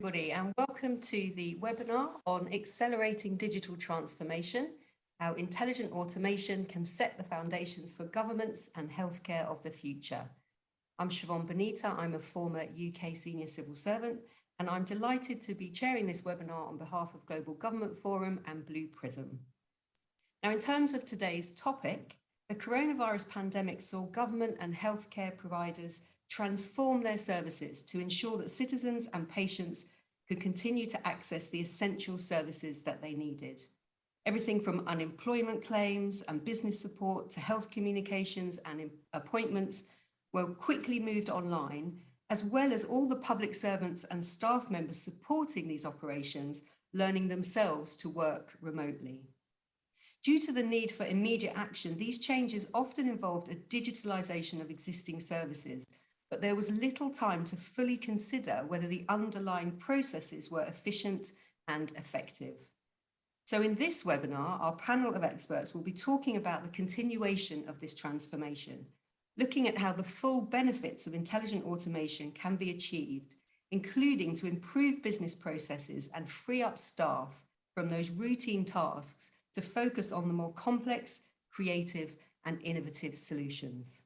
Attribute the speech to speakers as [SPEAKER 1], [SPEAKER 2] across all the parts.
[SPEAKER 1] Everybody, and welcome to the webinar on accelerating digital transformation, how intelligent automation can set the foundations for governments and healthcare of the future. I'm Siobhan Bonita. I'm a former UK senior civil servant, and I'm delighted to be chairing this webinar on behalf of Global Government Forum and Blue Prism. Now, in terms of today's topic, the coronavirus pandemic saw government and healthcare providers transform their services to ensure that citizens and patients could continue to access the essential services that they needed. Everything from unemployment claims and business support to health communications and appointments were quickly moved online, as well as all the public servants and staff members supporting these operations, learning themselves to work remotely. Due to the need for immediate action, these changes often involved a digitalization of existing services, but there was little time to fully consider whether the underlying processes were efficient and effective. So in this webinar, our panel of experts will be talking about the continuation of this transformation, looking at how the full benefits of intelligent automation can be achieved, including to improve business processes and free up staff from those routine tasks to focus on the more complex, creative, and innovative solutions.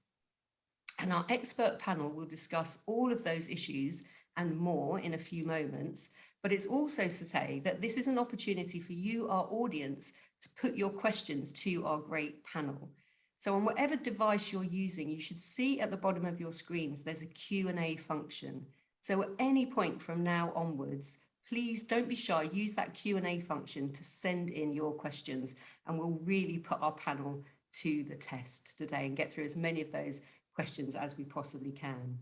[SPEAKER 1] And our expert panel will discuss all of those issues and more in a few moments, but it's also to say that this is an opportunity for you, our audience, to put your questions to our great panel. So on whatever device you're using, you should see at the bottom of your screens, there's a Q&A function. So at any point from now onwards, please don't be shy, use that Q&A function to send in your questions, and we'll really put our panel to the test today and get through as many of those questions as we possibly can.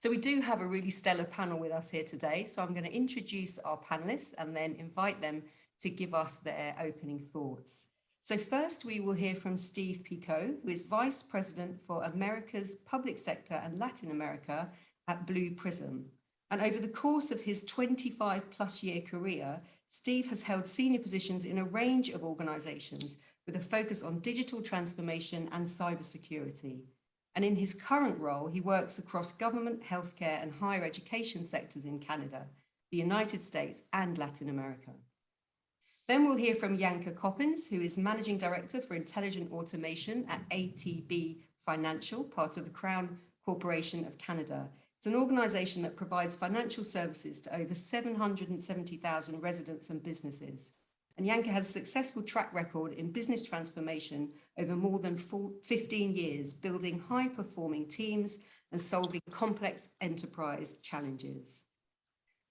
[SPEAKER 1] So we do have a really stellar panel with us here today. So I'm going to introduce our panelists and then invite them to give us their opening thoughts. So first we will hear from Steve Picot, who is Vice President for America's Public Sector and Latin America at Blue Prism. And over the course of his 25+ year career, Steve has held senior positions in a range of organizations with a focus on digital transformation and cybersecurity. And in his current role, he works across government, healthcare, and higher education sectors in Canada, the United States, and Latin America. Then we'll hear from Janke Coppens, who is Managing Director for Intelligent Automation at ATB Financial, part of the Crown Corporation of Canada. It's an organization that provides financial services to over 770,000 residents and businesses. And Janke has a successful track record in business transformation over more than 15 years, building high-performing teams and solving complex enterprise challenges.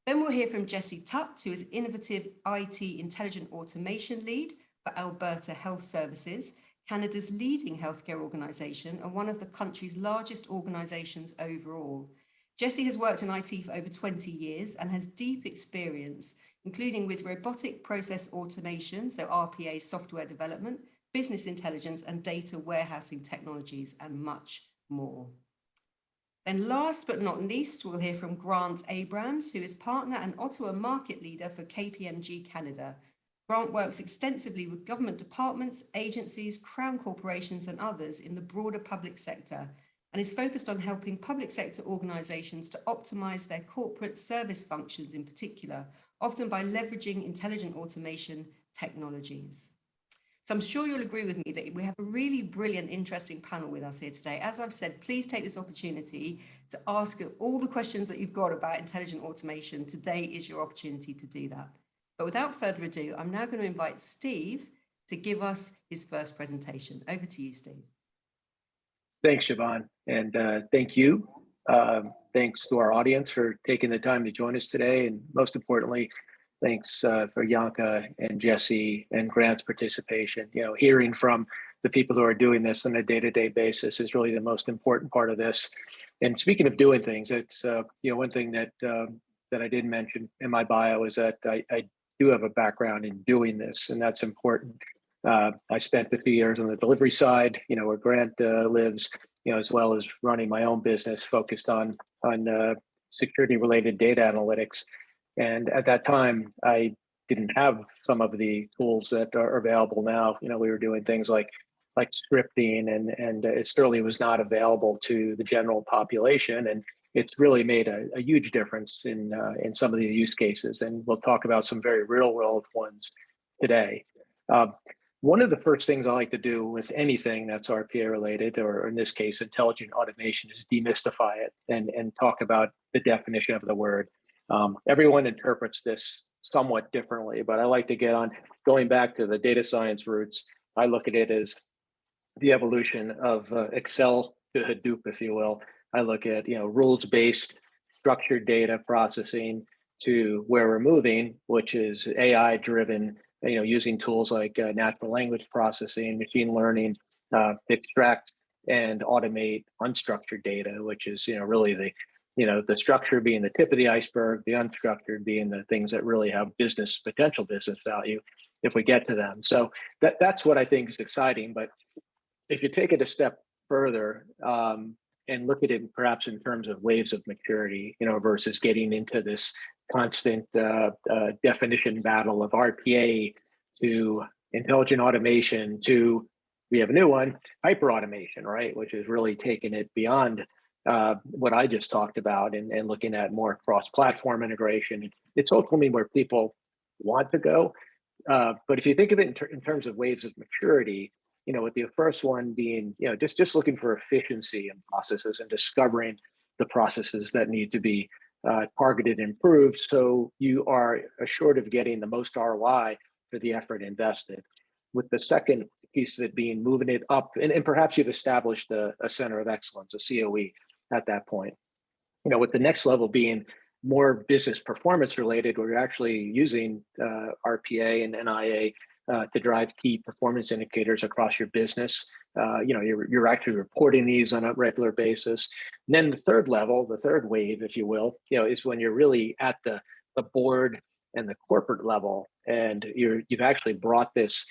[SPEAKER 1] Then we'll hear from Jessie Tutt, who is Innovative IT Intelligent Automation Lead for Alberta Health Services, Canada's leading healthcare organisation and one of the country's largest organisations overall. Jessie has worked in IT for over 20 years and has deep experience, including with robotic process automation, so RPA software development, business intelligence and data warehousing technologies, and much more. Then last but not least, we'll hear from Grant Abrams, who is partner and Ottawa market leader for KPMG Canada. Grant works extensively with government departments, agencies, crown corporations and others in the broader public sector, and is focused on helping public sector organisations to optimise their corporate service functions in particular, often by leveraging intelligent automation technologies. So I'm sure you'll agree with me that we have a really brilliant, interesting panel with us here today. As I've said, please take this opportunity to ask all the questions that you've got about intelligent automation. Today is your opportunity to do that. But without further ado, I'm now going to invite Steve to give us his first presentation. Over to you, Steve.
[SPEAKER 2] Thanks, Siobhan, and thank you. Thanks to our audience for taking the time to join us today, and most importantly, thanks for Janke and Jessie and Grant's participation. You know, hearing from the people who are doing this on a day-to-day basis is really the most important part of this. And speaking of doing things, it's one thing that that I did mention in my bio is that I do have a background in doing this, and that's important. I spent 50 years on the delivery side, where Grant lives, as well as running my own business focused on security-related data analytics. And at that time, I didn't have some of the tools that are available now. We were doing things like scripting, and it certainly was not available to the general population. And it's really made a huge difference in some of the use cases. And we'll talk about some very real world ones today. Uh, One of the first things I like to do with anything that's RPA related, or in this case, intelligent automation, is demystify it and talk about the definition of the word. Everyone interprets this somewhat differently, but I like to get on going back to the data science roots. I look at it as the evolution of Excel to Hadoop, if you will. I look at rules-based structured data processing to where we're moving, which is AI-driven. Using tools like natural language processing, machine learning, to extract and automate unstructured data, which is really the structure being the tip of the iceberg, the unstructured being the things that really have potential business value if we get to them. So that's what I think is exciting. But if you take it a step further and look at it perhaps in terms of waves of maturity, versus getting into this constant definition battle of RPA to intelligent automation to, we have a new one, hyper automation, right? Which is really taking it beyond what I just talked about and looking at more cross-platform integration. It's ultimately where people want to go. But if you think of it in terms of waves of maturity, with the first one being, just looking for efficiency in processes and discovering the processes that need to be targeted and improved, so you are assured of getting the most ROI for the effort invested. With the second piece of it being moving it up, and perhaps you've established a center of excellence, a COE at that point. With the next level being more business performance related, where you're actually using RPA and NIA to drive key performance indicators across your business. You're actually reporting these on a regular basis. And then the third level, the third wave, if you will, is when you're really at the board and the corporate level, and you've actually brought this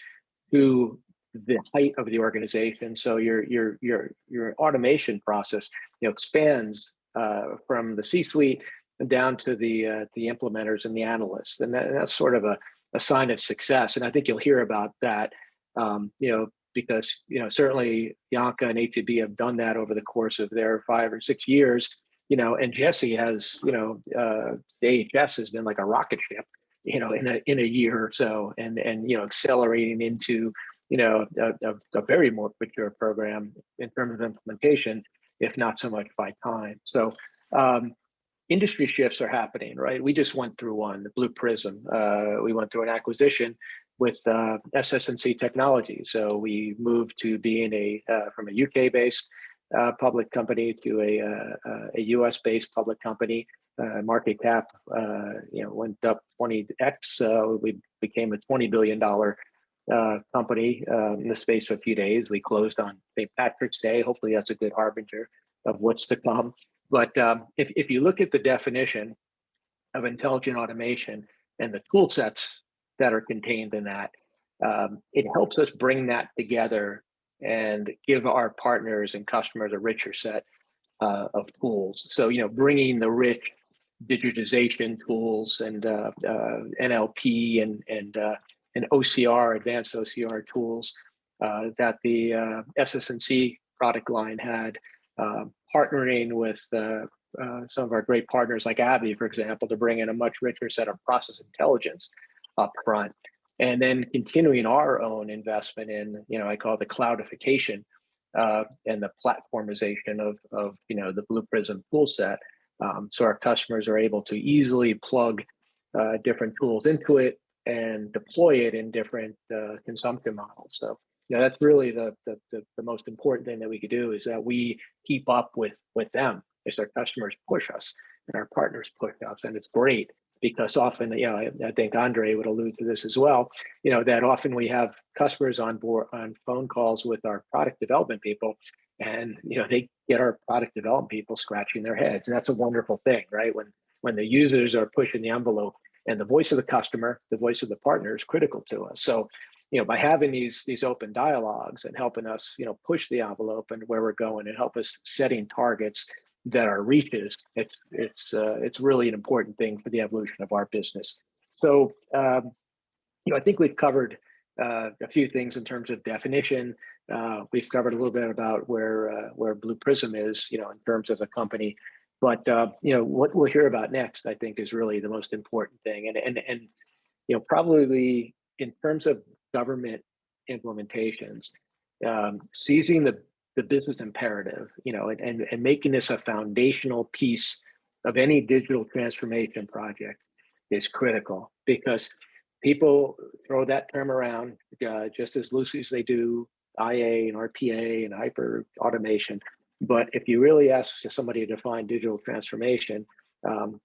[SPEAKER 2] to the height of the organization. So your automation process, expands from the C-suite and down to the implementers and the analysts, and that's sort of a sign of success. And I think you'll hear about that, because certainly Janka and ATB have done that over the course of their 5 or 6 years. And Jesse has, the AHS has been like a rocket ship, in a year or so, and accelerating into a very more mature program in terms of implementation, if not so much by time. So industry shifts are happening, right? We just went through one, the Blue Prism. We went through an acquisition with SS&C Technology. So we moved to being from a UK-based public company to a US-based public company. Market cap, went up 20x. We became a $20 billion company in the space of a few days. We closed on St. Patrick's Day. Hopefully that's a good harbinger of what's to come. But if you look at the definition of intelligent automation and the tool sets that are contained in that, it helps us bring that together and give our partners and customers a richer set of tools. So, bringing the rich digitization tools and NLP and OCR, advanced OCR tools that the SS&C product line had, partnering with some of our great partners like Abby, for example, to bring in a much richer set of process intelligence up front. And then continuing our own investment in, I call it the cloudification and the platformization of the Blue Prism tool set. So our customers are able to easily plug different tools into it and deploy it in different consumption models. So that's really the most important thing that we could do, is that we keep up with them as our customers push us and our partners push us. And it's great because often, I think Andre would allude to this as well, that often we have customers on board on phone calls with our product development people, and they get our product development people scratching their heads. And that's a wonderful thing, right? When the users are pushing the envelope, and the voice of the customer, the voice of the partner is critical to us. So, by having these open dialogues and helping us, push the envelope and where we're going, and help us setting targets that are reaches, it's really an important thing for the evolution of our business. So, I think we've covered a few things in terms of definition. We've covered a little bit about where Blue Prism is, in terms of a company. But what we'll hear about next, I think, is really the most important thing. And probably in terms of government implementations, seizing the business imperative, and making this a foundational piece of any digital transformation project is critical, because people throw that term around just as loosely as they do IA and RPA and hyper automation. But if you really ask somebody to define digital transformation,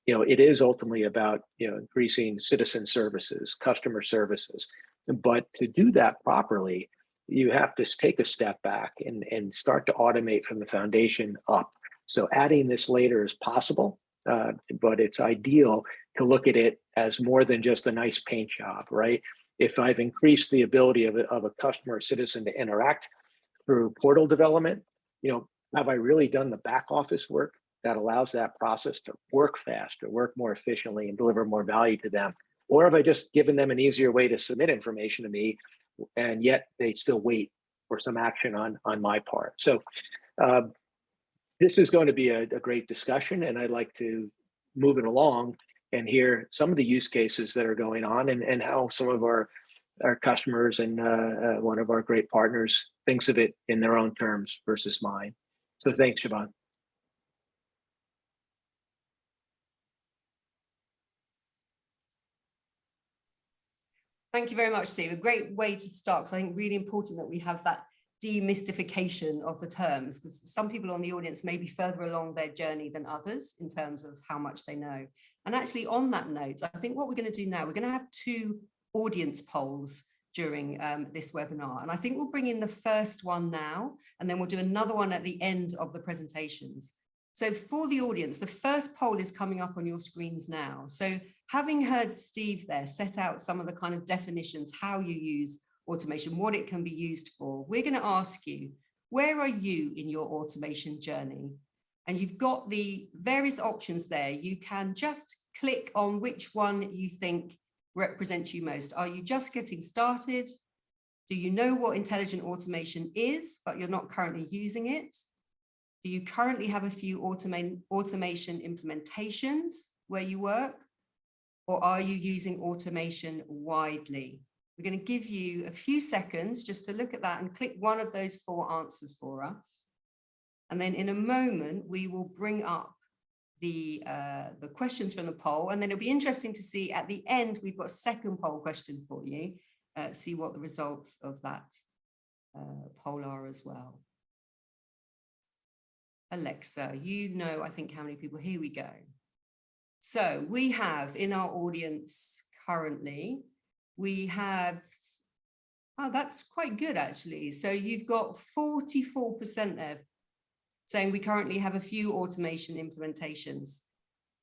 [SPEAKER 2] it is ultimately about increasing citizen services, customer services. But to do that properly, you have to take a step back and start to automate from the foundation up. So adding this later is possible, but it's ideal to look at it as more than just a nice paint job, right? If I've increased the ability of a customer or citizen to interact through portal development, have I really done the back office work that allows that process to work faster, work more efficiently, and deliver more value to them? Or have I just given them an easier way to submit information to me, and yet they still wait for some action on my part? So this is going to be a great discussion, and I'd like to move it along and hear some of the use cases that are going on, and how some of our customers and one of our great partners thinks of it in their own terms versus mine. So thanks, Siobhan.
[SPEAKER 1] Thank you very much, Steve. A great way to start, because I think really important that we have that demystification of the terms, because some people on the audience may be further along their journey than others in terms of how much they know. And actually, on that note, I think what we're going to do now, we're going to have 2 audience polls during this webinar. And I think we'll bring in the first one now, and then we'll do another one at the end of the presentations. So for the audience, the first poll is coming up on your screens now. So having heard Steve there set out some of the kind of definitions, how you use automation, what it can be used for, we're going to ask you, where are you in your automation journey? And you've got the various options there. You can just click on which one you think represents you most. Are you just getting started? Do you know what intelligent automation is, but you're not currently using it? Do you currently have a few automation implementations where you work? Or are you using automation widely? We're going to give you a few seconds just to look at that and click one of those 4 answers for us. And then in a moment, we will bring up the questions from the poll. And then it'll be interesting to see at the end, we've got a second poll question for you, see what the results of that poll are as well. Alexa, I think how many people, here we go. So we have in our audience currently, we have, that's quite good actually. So you've got 44% there saying we currently have a few automation implementations,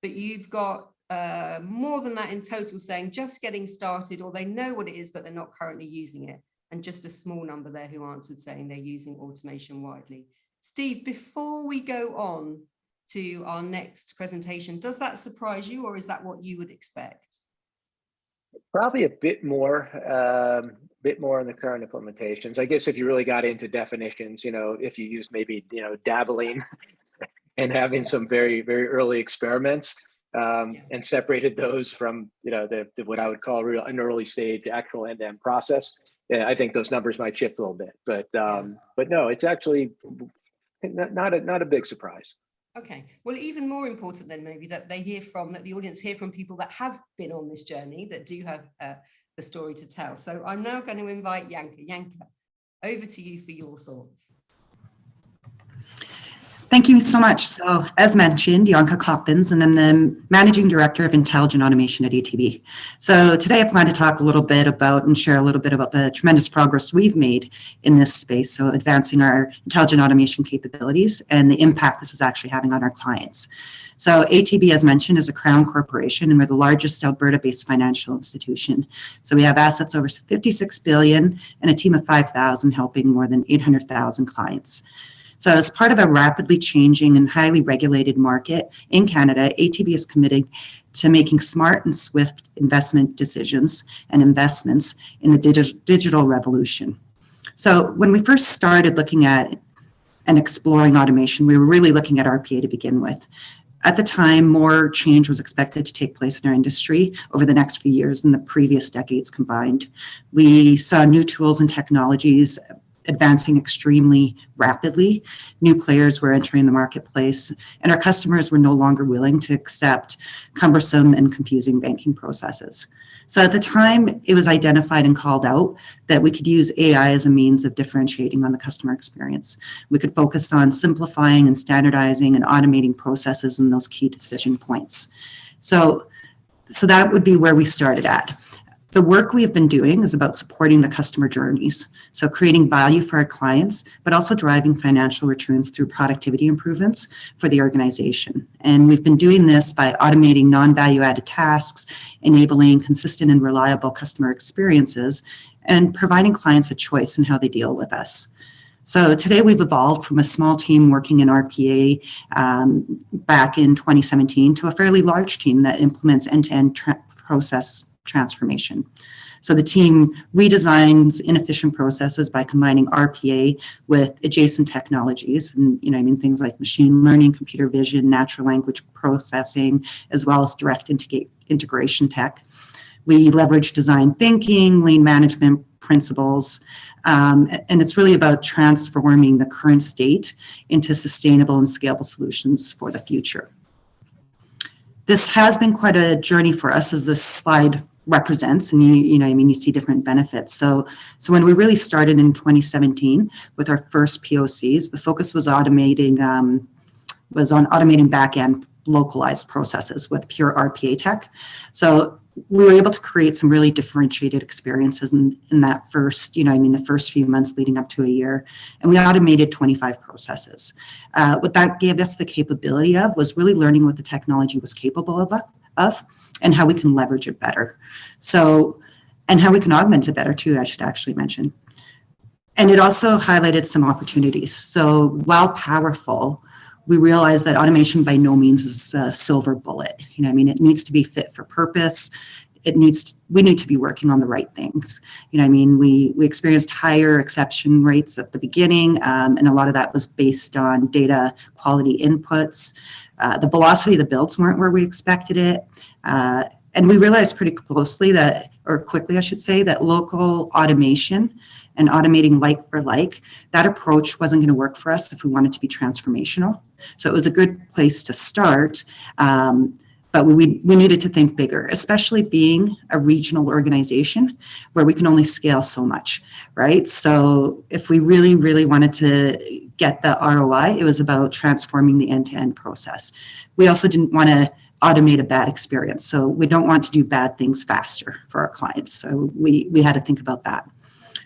[SPEAKER 1] but you've got more than that in total saying just getting started, or they know what it is, but they're not currently using it. And just a small number there who answered saying they're using automation widely. Steve, before we go on to our next presentation, does that surprise you, or is that what you would expect?
[SPEAKER 2] Probably a bit more in the current implementations. I guess if you really got into definitions, if you use maybe, dabbling and having some very, very early experiments, and separated those from, what I would call an early stage actual end-to-end process, I think those numbers might shift a little bit. But no, it's actually not a big surprise.
[SPEAKER 1] Okay, well, even more important then maybe that the audience hear from people that have been on this journey, that do have the story to tell. So I'm now going to invite Janka. Janka, over to you for your thoughts.
[SPEAKER 3] Thank you so much. So as mentioned, Janka Coppens, and I'm the Managing Director of Intelligent Automation at ATB. So today I plan to talk a little bit about and share a little bit about the tremendous progress we've made in this space, so advancing our intelligent automation capabilities and the impact this is actually having on our clients. So ATB, as mentioned, is a Crown corporation, and we're the largest Alberta-based financial institution. So we have assets over 56 billion and a team of 5,000 helping more than 800,000 clients. So as part of a rapidly changing and highly regulated market in Canada, ATB is committed to making smart and swift investment decisions and investments in the digital revolution. So when we first started looking at and exploring automation, we were really looking at RPA to begin with. At the time, more change was expected to take place in our industry over the next few years than the previous decades combined. We saw new tools and technologies advancing extremely rapidly. New players were entering the marketplace, and our customers were no longer willing to accept cumbersome and confusing banking processes. So at the time, it was identified and called out that we could use AI as a means of differentiating on the customer experience. We could focus on simplifying and standardizing and automating processes in those key decision points. So that would be where we started at. The work we've been doing is about supporting the customer journeys, so creating value for our clients, but also driving financial returns through productivity improvements for the organization. And we've been doing this by automating non-value-added tasks, enabling consistent and reliable customer experiences, and providing clients a choice in how they deal with us. So today we've evolved from a small team working in RPA back in 2017 to a fairly large team that implements end-to-end process transformation. So the team redesigns inefficient processes by combining RPA with adjacent technologies, and things like machine learning, computer vision, natural language processing, as well as direct integration tech. We leverage design thinking, lean management principles, and it's really about transforming the current state into sustainable and scalable solutions for the future. This has been quite a journey for us, as this slide represents, and you see different benefits. So when we really started in 2017 with our first POCs, the focus was on automating back-end localized processes with pure RPA tech. So we were able to create some really differentiated experiences in that first, the first few months leading up to a year, and we automated 25 processes. What that gave us the capability of was really learning what the technology was capable of and how we can leverage it better. So, and how we can augment it better too, I should actually mention. And it also highlighted some opportunities. So while powerful, we realized that automation by no means is a silver bullet. It needs to be fit for purpose. We need to be working on the right things. We experienced higher exception rates at the beginning, and a lot of that was based on data quality inputs. The velocity of the builds weren't where we expected it. And we realized pretty quickly that local automation and automating like for like, that approach wasn't going to work for us if we wanted to be transformational. So it was a good place to start, but we needed to think bigger, especially being a regional organization where we can only scale so much, right? So if we really, really wanted to get the ROI, it was about transforming the end-to-end process. We also didn't want to automate a bad experience. So we don't want to do bad things faster for our clients. So we had to think about that.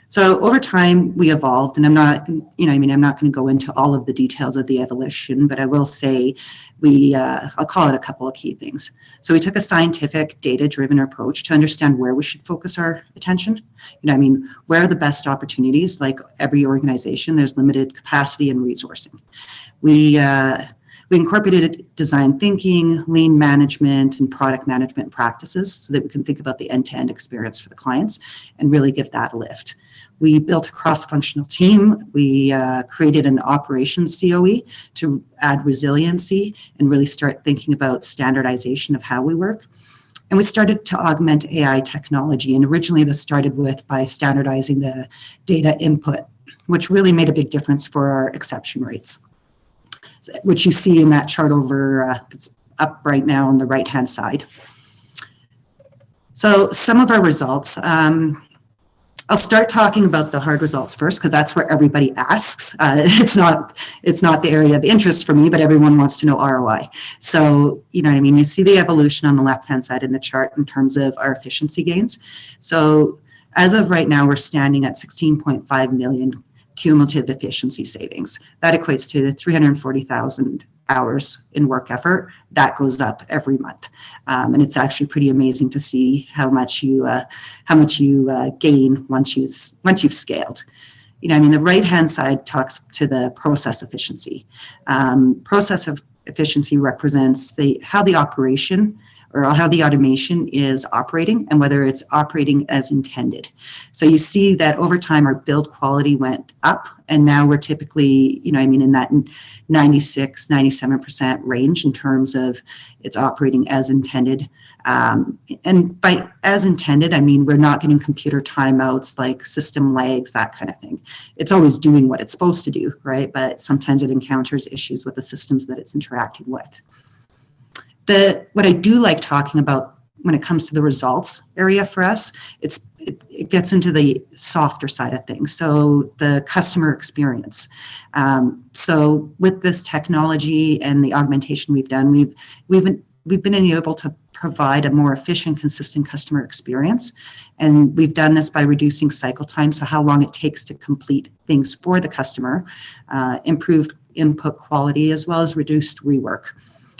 [SPEAKER 3] So over time, we evolved, and I'm not going to go into all of the details of the evolution, but I will say I'll call it a couple of key things. So we took a scientific, data-driven approach to understand where we should focus our attention. Where are the best opportunities? Like every organization, there's limited capacity and resourcing. We incorporated design thinking, lean management, and product management practices so that we can think about the end-to-end experience for the clients and really give that a lift. We built a cross-functional team. We created an operations COE to add resiliency and really start thinking about standardization of how we work. And we started to augment AI technology. And originally this started by standardizing the data input, which really made a big difference for our exception rates, which you see in that chart over, it's up right now on the right-hand side. So some of our results, I'll start talking about the hard results first, because that's where everybody asks. It's not the area of interest for me, but everyone wants to know ROI. So, you see the evolution on the left-hand side in the chart in terms of our efficiency gains. So as of right now, we're standing at 16.5 million cumulative efficiency savings. That equates to 340,000 hours in work effort. That goes up every month, and it's actually pretty amazing to see how much you gain once you've scaled. The right-hand side talks to the process efficiency. Process of efficiency represents how the operation or how the automation is operating and whether it's operating as intended. So you see that over time our build quality went up, and now we're typically, in that 96, 97% range in terms of it's operating as intended. And by as intended, I mean we're not getting computer timeouts like system lags, that kind of thing. It's always doing what it's supposed to do, right? But sometimes it encounters issues with the systems that it's interacting with. What I do like talking about when it comes to the results area for us, it gets into the softer side of things. So the customer experience. So with this technology and the augmentation we've done, we've been able to provide a more efficient, consistent customer experience. And we've done this by reducing cycle time, so how long it takes to complete things for the customer, improved input quality, as well as reduced rework.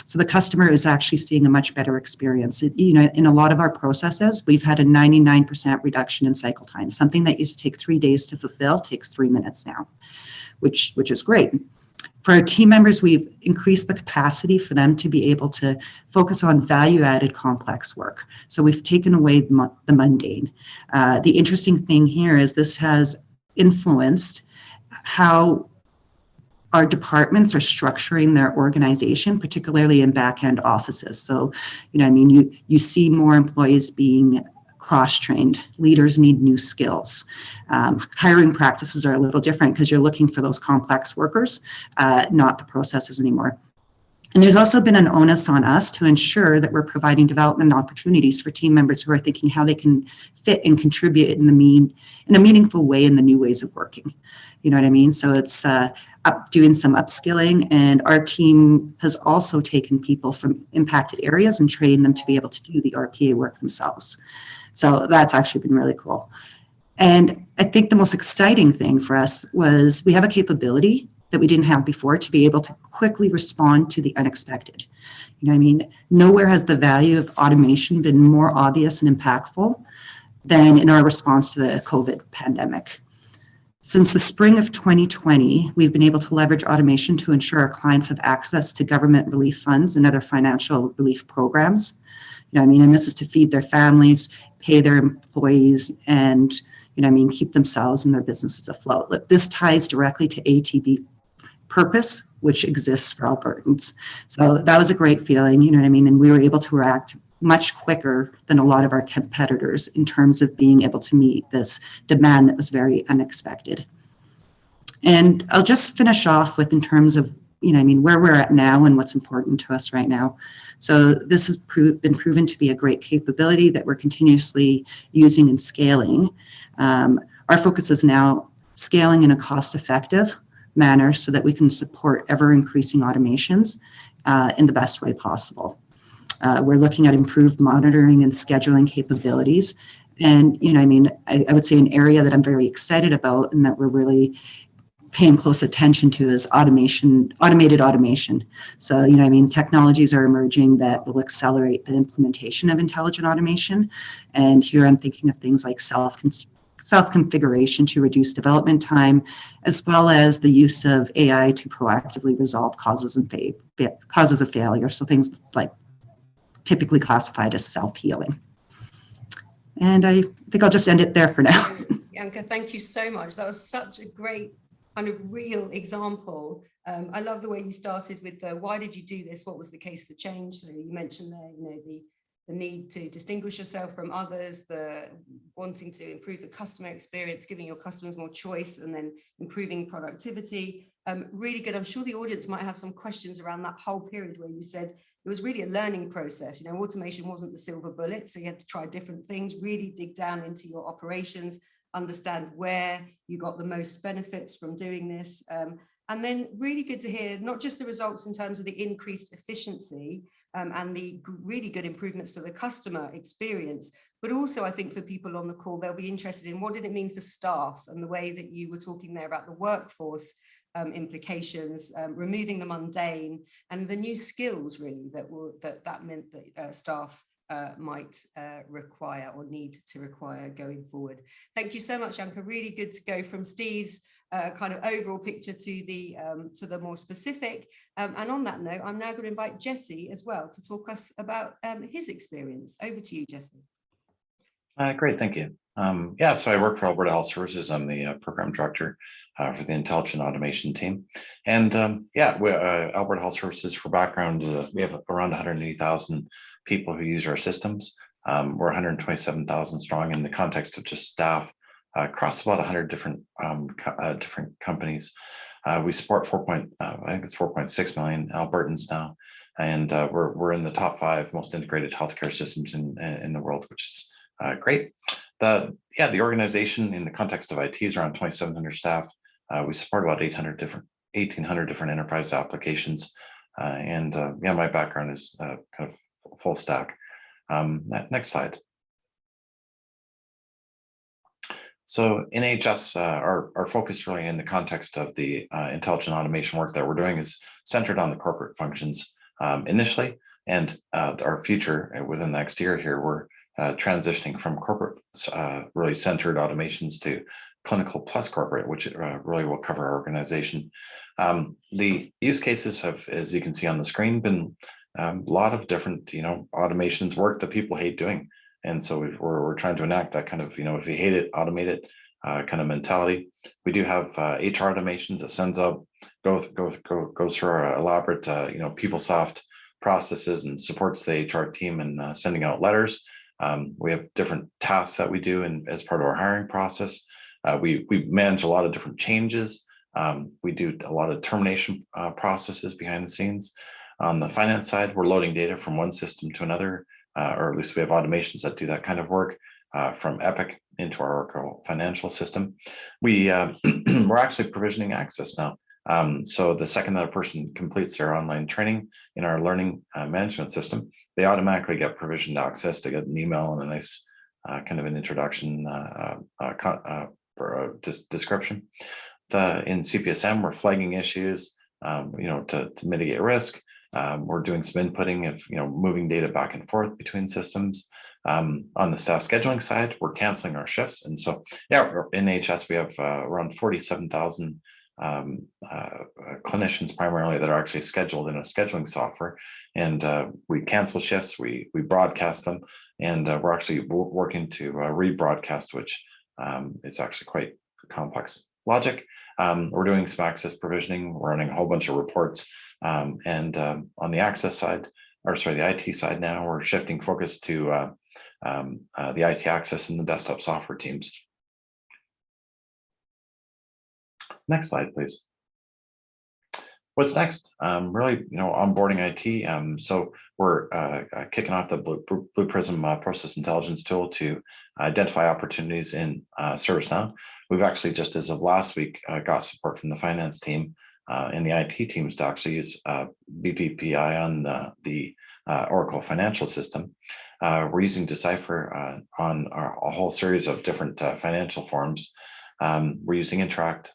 [SPEAKER 3] So the customer is actually seeing a much better experience. In a lot of our processes, we've had a 99% reduction in cycle time. Something that used to take 3 days to fulfill takes 3 minutes now, which is great. For our team members, we've increased the capacity for them to be able to focus on value-added complex work. So we've taken away the mundane. The interesting thing here is this has influenced how our departments are structuring their organization, particularly in back-end offices. So, you see more employees being cross-trained. Leaders need new skills. Hiring practices are a little different because you're looking for those complex workers, not the processes anymore. And there's also been an onus on us to ensure that we're providing development opportunities for team members who are thinking how they can fit and contribute in a meaningful way in the new ways of working. You know what I mean? So it's doing some upskilling, and our team has also taken people from impacted areas and trained them to be able to do the RPA work themselves. So that's actually been really cool. And I think the most exciting thing for us was we have a capability that we didn't have before to be able to quickly respond to the unexpected. Nowhere has the value of automation been more obvious and impactful than in our response to the COVID pandemic. Since the spring of 2020, we've been able to leverage automation to ensure our clients have access to government relief funds and other financial relief programs. And this is to feed their families, pay their employees, and keep themselves and their businesses afloat. This ties directly to ATB purpose, which exists for Albertans. So that was a great feeling, and we were able to react much quicker than a lot of our competitors in terms of being able to meet this demand that was very unexpected. And I'll just finish off with in terms of where we're at now and what's important to us right now. So this has been proven to be a great capability that we're continuously using and scaling. Our focus is now scaling in a cost-effective manner so that we can support ever-increasing automations in the best way possible. We're looking at improved monitoring and scheduling capabilities. And, I would say an area that I'm very excited about and that we're really paying close attention to is automated automation. So, technologies are emerging that will accelerate the implementation of intelligent automation. And here I'm thinking of things like self-configuration to reduce development time, as well as the use of AI to proactively resolve causes of failure. So things like typically classified as self-healing. And I think I'll just end it there for now.
[SPEAKER 1] Bianca, thank you so much. That was such a great kind of real example. I love the way you started with the why did you do this? What was the case for change? So you mentioned there, the need to distinguish yourself from others, the wanting to improve the customer experience, giving your customers more choice, and then improving productivity. Really good. I'm sure the audience might have some questions around that whole period where you said it was really a learning process. Automation wasn't the silver bullet, so you had to try different things, really dig down into your operations, understand where you got the most benefits from doing this. And then really good to hear not just the results in terms of the increased efficiency and the really good improvements to the customer experience, but also I think for people on the call, they'll be interested in what did it mean for staff and the way that you were talking there about the workforce implications, removing the mundane and the new skills really that meant that staff might require or need to require going forward. Thank you so much, Bianca. Really good to go from Steve's kind of overall picture to the more specific. And on that note, I'm now going to invite Jesse as well to talk us about his experience. Over to you, Jesse.
[SPEAKER 4] Great, thank you. Yeah, so I work for Alberta Health Services. I'm the program director for the intelligent automation team. And yeah, Alberta Health Services, for background, we have around 180,000 people who use our systems. We're 127,000 strong in the context of just staff across about 100 different companies. We support I think it's 4.6 million Albertans now, and we're in the top 5 most integrated healthcare systems in the world, which is great. The organization in the context of IT is around 2,700 staff. We support about 1,800 different enterprise applications, and yeah, my background is kind of full stack. Next slide. So in AHS, our focus really in the context of the intelligent automation work that we're doing is centered on the corporate functions initially, and our future within the next year here, we're transitioning from corporate really centered automations to clinical plus corporate, which really will cover our organization. The use cases have, as you can see on the screen, been a lot of different, automations, work that people hate doing. And so we're trying to enact that kind of, if you hate it, automate it kind of mentality. We do have HR automations that sends up, goes through our elaborate, PeopleSoft processes and supports the HR team in sending out letters. We have different tasks that we do as part of our hiring process. We manage a lot of different changes. We do a lot of termination processes behind the scenes. On the finance side, we're loading data from one system to another, or at least we have automations that do that kind of work from Epic into our Oracle financial system. We're actually provisioning access now. So the second that a person completes their online training in our learning management system, they automatically get provisioned access. They get an email and a nice kind of an introduction description. In CPSM, we're flagging issues, to mitigate risk. We're doing some inputting of, moving data back and forth between systems. On the staff scheduling side, we're canceling our shifts. And so, yeah, in HS, we have around 47,000 clinicians primarily that are actually scheduled in a scheduling software, and we cancel shifts, we broadcast them, and we're actually working to rebroadcast, which is actually quite complex logic. We're doing some access provisioning. We're running a whole bunch of reports, and on the access side, the IT side now, we're shifting focus to the IT access and the desktop software teams. Next slide, please. What's next? Really, onboarding IT. So we're kicking off the Blue Prism process intelligence tool to identify opportunities in ServiceNow. We've actually, just as of last week, got support from the finance team and the IT teams to actually use BPPI on the Oracle financial system. We're using Decipher on a whole series of different financial forms. We're using Interact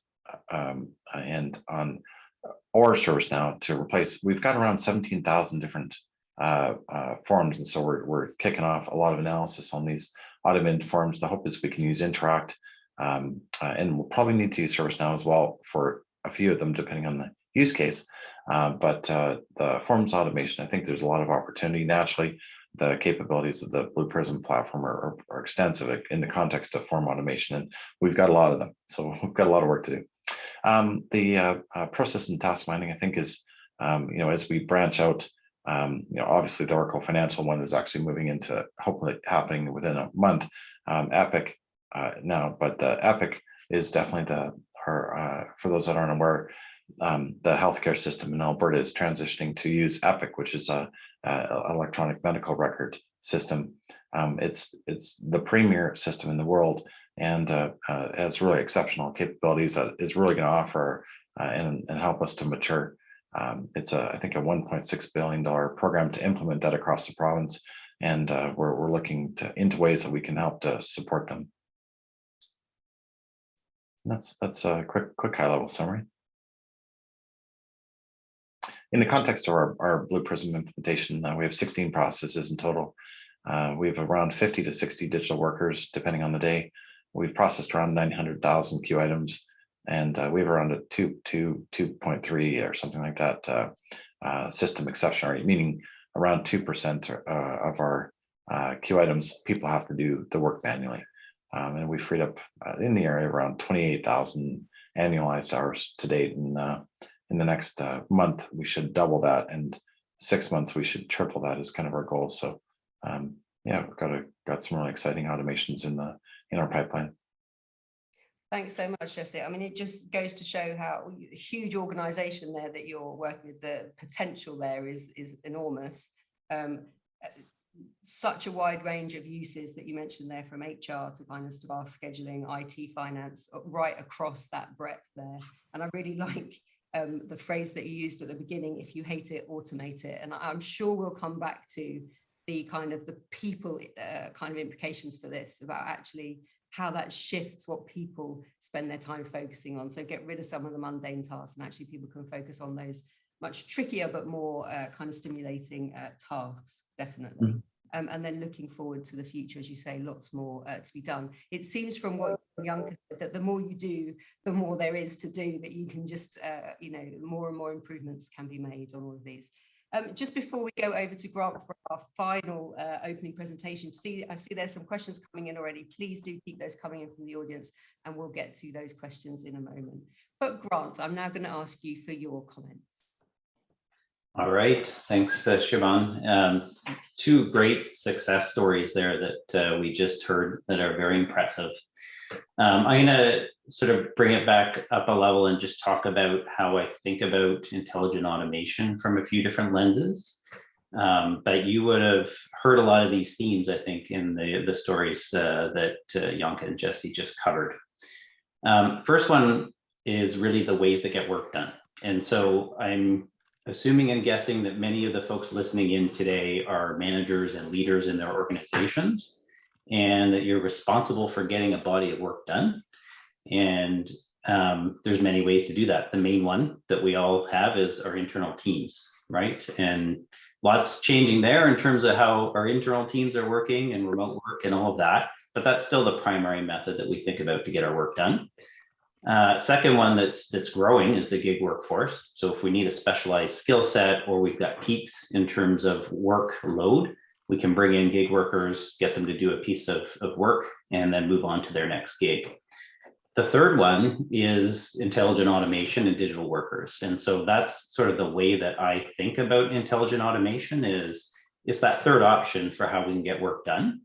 [SPEAKER 4] and on ServiceNow to replace. We've got around 17,000 different forms, and so we're kicking off a lot of analysis on these automated forms. The hope is we can use Interact, and we'll probably need to use ServiceNow as well for a few of them, depending on the use case. But the forms automation, I think there's a lot of opportunity. Naturally, the capabilities of the Blue Prism platform are extensive in the context of form automation, and we've got a lot of them. So we've got a lot of work to do. The process and task mining, I think, is, as we branch out, obviously the Oracle financial one is actually moving into hopefully happening within a month. Epic now, but the Epic is definitely for those that aren't aware, the healthcare system in Alberta is transitioning to use Epic, which is a electronic medical record system. It's the premier system in the world, and has really exceptional capabilities that is really going to offer and help us to mature. It's I think a $1.6 billion program to implement that across the province, and we're looking into ways that we can help to support them. And that's a quick high level summary. In the context of our Blue Prism implementation, we have 16 processes in total. We have around 50 to 60 digital workers, depending on the day. We've processed around 900,000 queue items, and we have around a 2.3 or something like that system exception rate, meaning around 2% of our queue items people have to do the work manually. And we freed up in the area around 28,000 annualized hours to date. And in the next month, we should double that, and 6 months we should triple that is kind of our goal. So yeah, we've got some really exciting automations in our pipeline.
[SPEAKER 1] Thanks so much, Jesse. I mean, it just goes to show how huge organization there that you're working with. The potential there is enormous. Such a wide range of uses that you mentioned there, from HR to finance, staff scheduling, IT, finance, right across that breadth there. And I really like the phrase that you used at the beginning: if you hate it, automate it. And I'm sure we'll come back to the people kind of implications for this, about actually how that shifts what people spend their time focusing on. So get rid of some of the mundane tasks, and actually people can focus on those much trickier but more kind of stimulating tasks, definitely. And then looking forward to the future, as you say, lots more to be done. It seems from what Janka said that the more you do, the more there is to do, that you can just, more and more improvements can be made on all of these. Just before we go over to Grant for our final opening presentation, I see there's some questions coming in already. Please do keep those coming in from the audience, and we'll get to those questions in a moment. But Grant, I'm now going to ask you for your comments.
[SPEAKER 5] All right, thanks, Siobhan. Two great success stories there that we just heard that are very impressive. I'm going to sort of bring it back up a level and just talk about how I think about intelligent automation from a few different lenses. But you would have heard a lot of these themes, I think, in the stories that Janka and Jesse just covered. First one is really the ways that get work done. And so I'm assuming and guessing that many of the folks listening in today are managers and leaders in their organizations, and that you're responsible for getting a body of work done. And there's many ways to do that. The main one that we all have is our internal teams, right? And lots changing there in terms of how our internal teams are working and remote work and all of that, but that's still the primary method that we think about to get our work done. Second one that's growing is the gig workforce. So if we need a specialized skill set, or we've got peaks in terms of workload, we can bring in gig workers, get them to do a piece of work, and then move on to their next gig. The third one is intelligent automation and digital workers. And so that's sort of the way that I think about intelligent automation, is it's that third option for how we can get work done.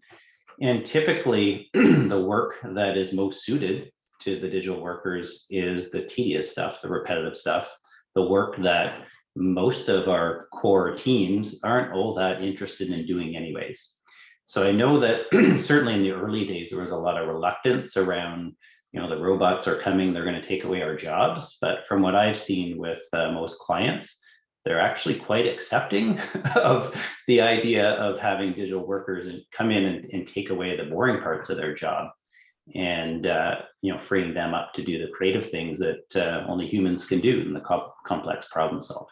[SPEAKER 5] And typically the work that is most suited to the digital workers is the tedious stuff, the repetitive stuff, the work that most of our core teams aren't all that interested in doing anyways. So I know that certainly in the early days, there was a lot of reluctance around, the robots are coming, they're going to take away our jobs. But from what I've seen with most clients, they're actually quite accepting of the idea of having digital workers and come in and take away the boring parts of their job, and freeing them up to do the creative things that only humans can do in the complex problem solving.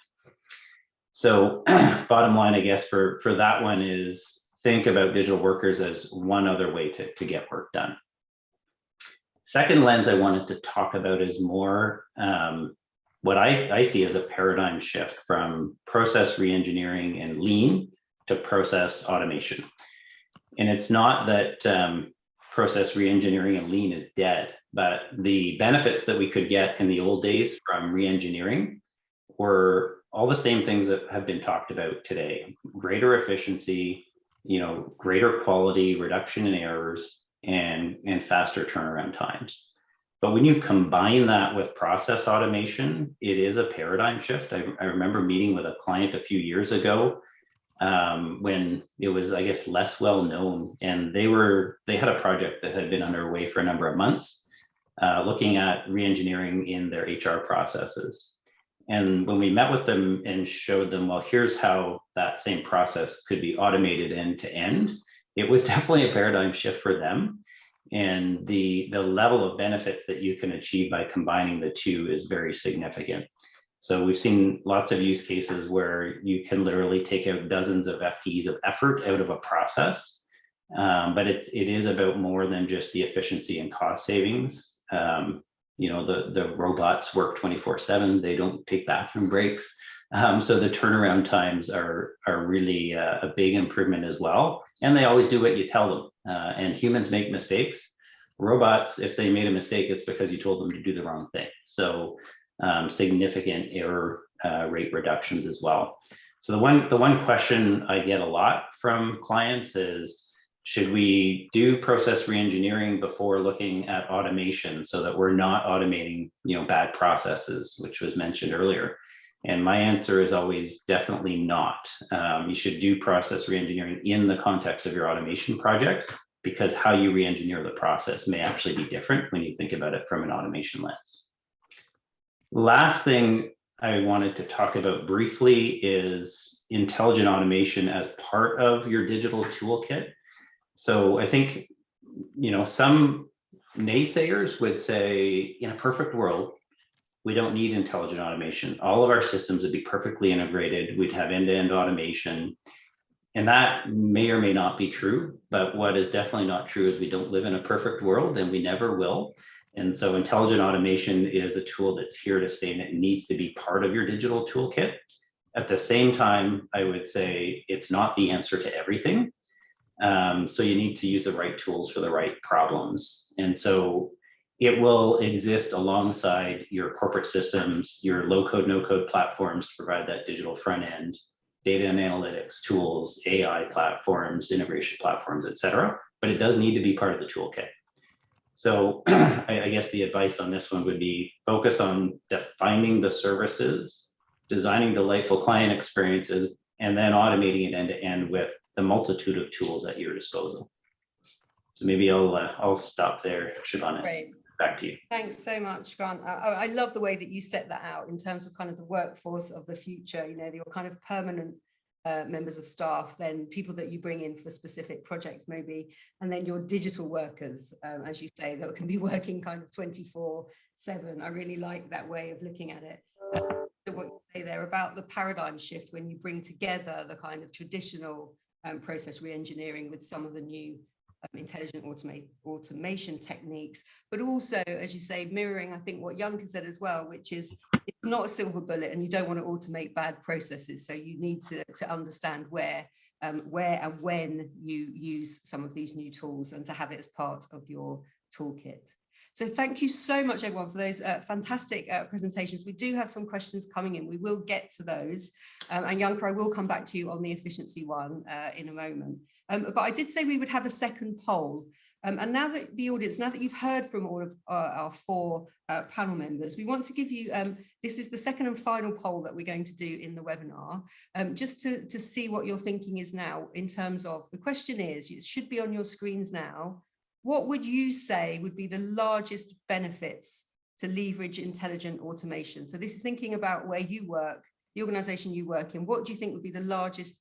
[SPEAKER 5] So bottom line, I guess, for that one is think about digital workers as one other way to get work done. Second lens I wanted to talk about is more what I see as a paradigm shift from process reengineering and lean to process automation. And it's not that process reengineering and lean is dead, but the benefits that we could get in the old days from reengineering were all the same things that have been talked about today: greater efficiency, greater quality, reduction in errors, and faster turnaround times. But when you combine that with process automation, it is a paradigm shift. I remember meeting with a client a few years ago when it was, I guess, less well known, and they had a project that had been underway for a number of months, looking at reengineering in their HR processes. And when we met with them and showed them, well, here's how that same process could be automated end to end, it was definitely a paradigm shift for them. And the level of benefits that you can achieve by combining the two is very significant. So we've seen lots of use cases where you can literally take out dozens of FTEs of effort out of a process. But it is about more than just the efficiency and cost savings. the robots work 24/7. They don't take bathroom breaks. So the turnaround times are really a big improvement as well. And they always do what you tell them. And humans make mistakes. Robots, if they made a mistake, it's because you told them to do the wrong thing. So significant error rate reductions as well. So the one question I get a lot from clients is, should we do process reengineering before looking at automation so that we're not automating, bad processes, which was mentioned earlier? And my answer is always definitely not. You should do process reengineering in the context of your automation project, because how you re-engineer the process may actually be different when you think about it from an automation lens. Last thing I wanted to talk about briefly is intelligent automation as part of your digital toolkit. So I think, some naysayers would say, in a perfect world, we don't need intelligent automation. All of our systems would be perfectly integrated. We'd have end-to-end automation. And that may or may not be true, but what is definitely not true is we don't live in a perfect world, and we never will. And so intelligent automation is a tool that's here to stay, and it needs to be part of your digital toolkit. At the same time, I would say it's not the answer to everything. So you need to use the right tools for the right problems. And so it will exist alongside your corporate systems, your low-code, no-code platforms to provide that digital front end, data and analytics tools, AI platforms, integration platforms, et cetera. But it does need to be part of the toolkit. So I guess the advice on this one would be focus on defining the services, designing delightful client experiences, and then automating it end to end with the multitude of tools at your disposal. So maybe I'll stop there, Siobhan.
[SPEAKER 1] Great.
[SPEAKER 5] Back to you.
[SPEAKER 1] Thanks so much, Grant. I love the way that you set that out in terms of kind of the workforce of the future, your kind of permanent members of staff, then people that you bring in for specific projects maybe, and then your digital workers, as you say, that can be working kind of 24/7. I really like that way of looking at it. What you say there about the paradigm shift when you bring together the kind of traditional process reengineering with some of the new intelligent automation techniques, but also, as you say, mirroring, I think, what Janka said as well, which is it's not a silver bullet, and you don't want to automate bad processes. So you need to understand where and when you use some of these new tools, and to have it as part of your toolkit. So thank you so much, everyone, for those fantastic presentations. We do have some questions coming in. We will get to those. And Janka, I will come back to you on the efficiency one in a moment. But I did say we would have a second poll. And now that the audience, now that you've heard from all of our four panel members, we want to give you, this is the second and final poll that we're going to do in the webinar, just to see what your thinking is now in terms of, the question is, it should be on your screens now, what would you say would be the largest benefits to leverage intelligent automation? So this is thinking about where you work, the organization you work in. What do you think would be the largest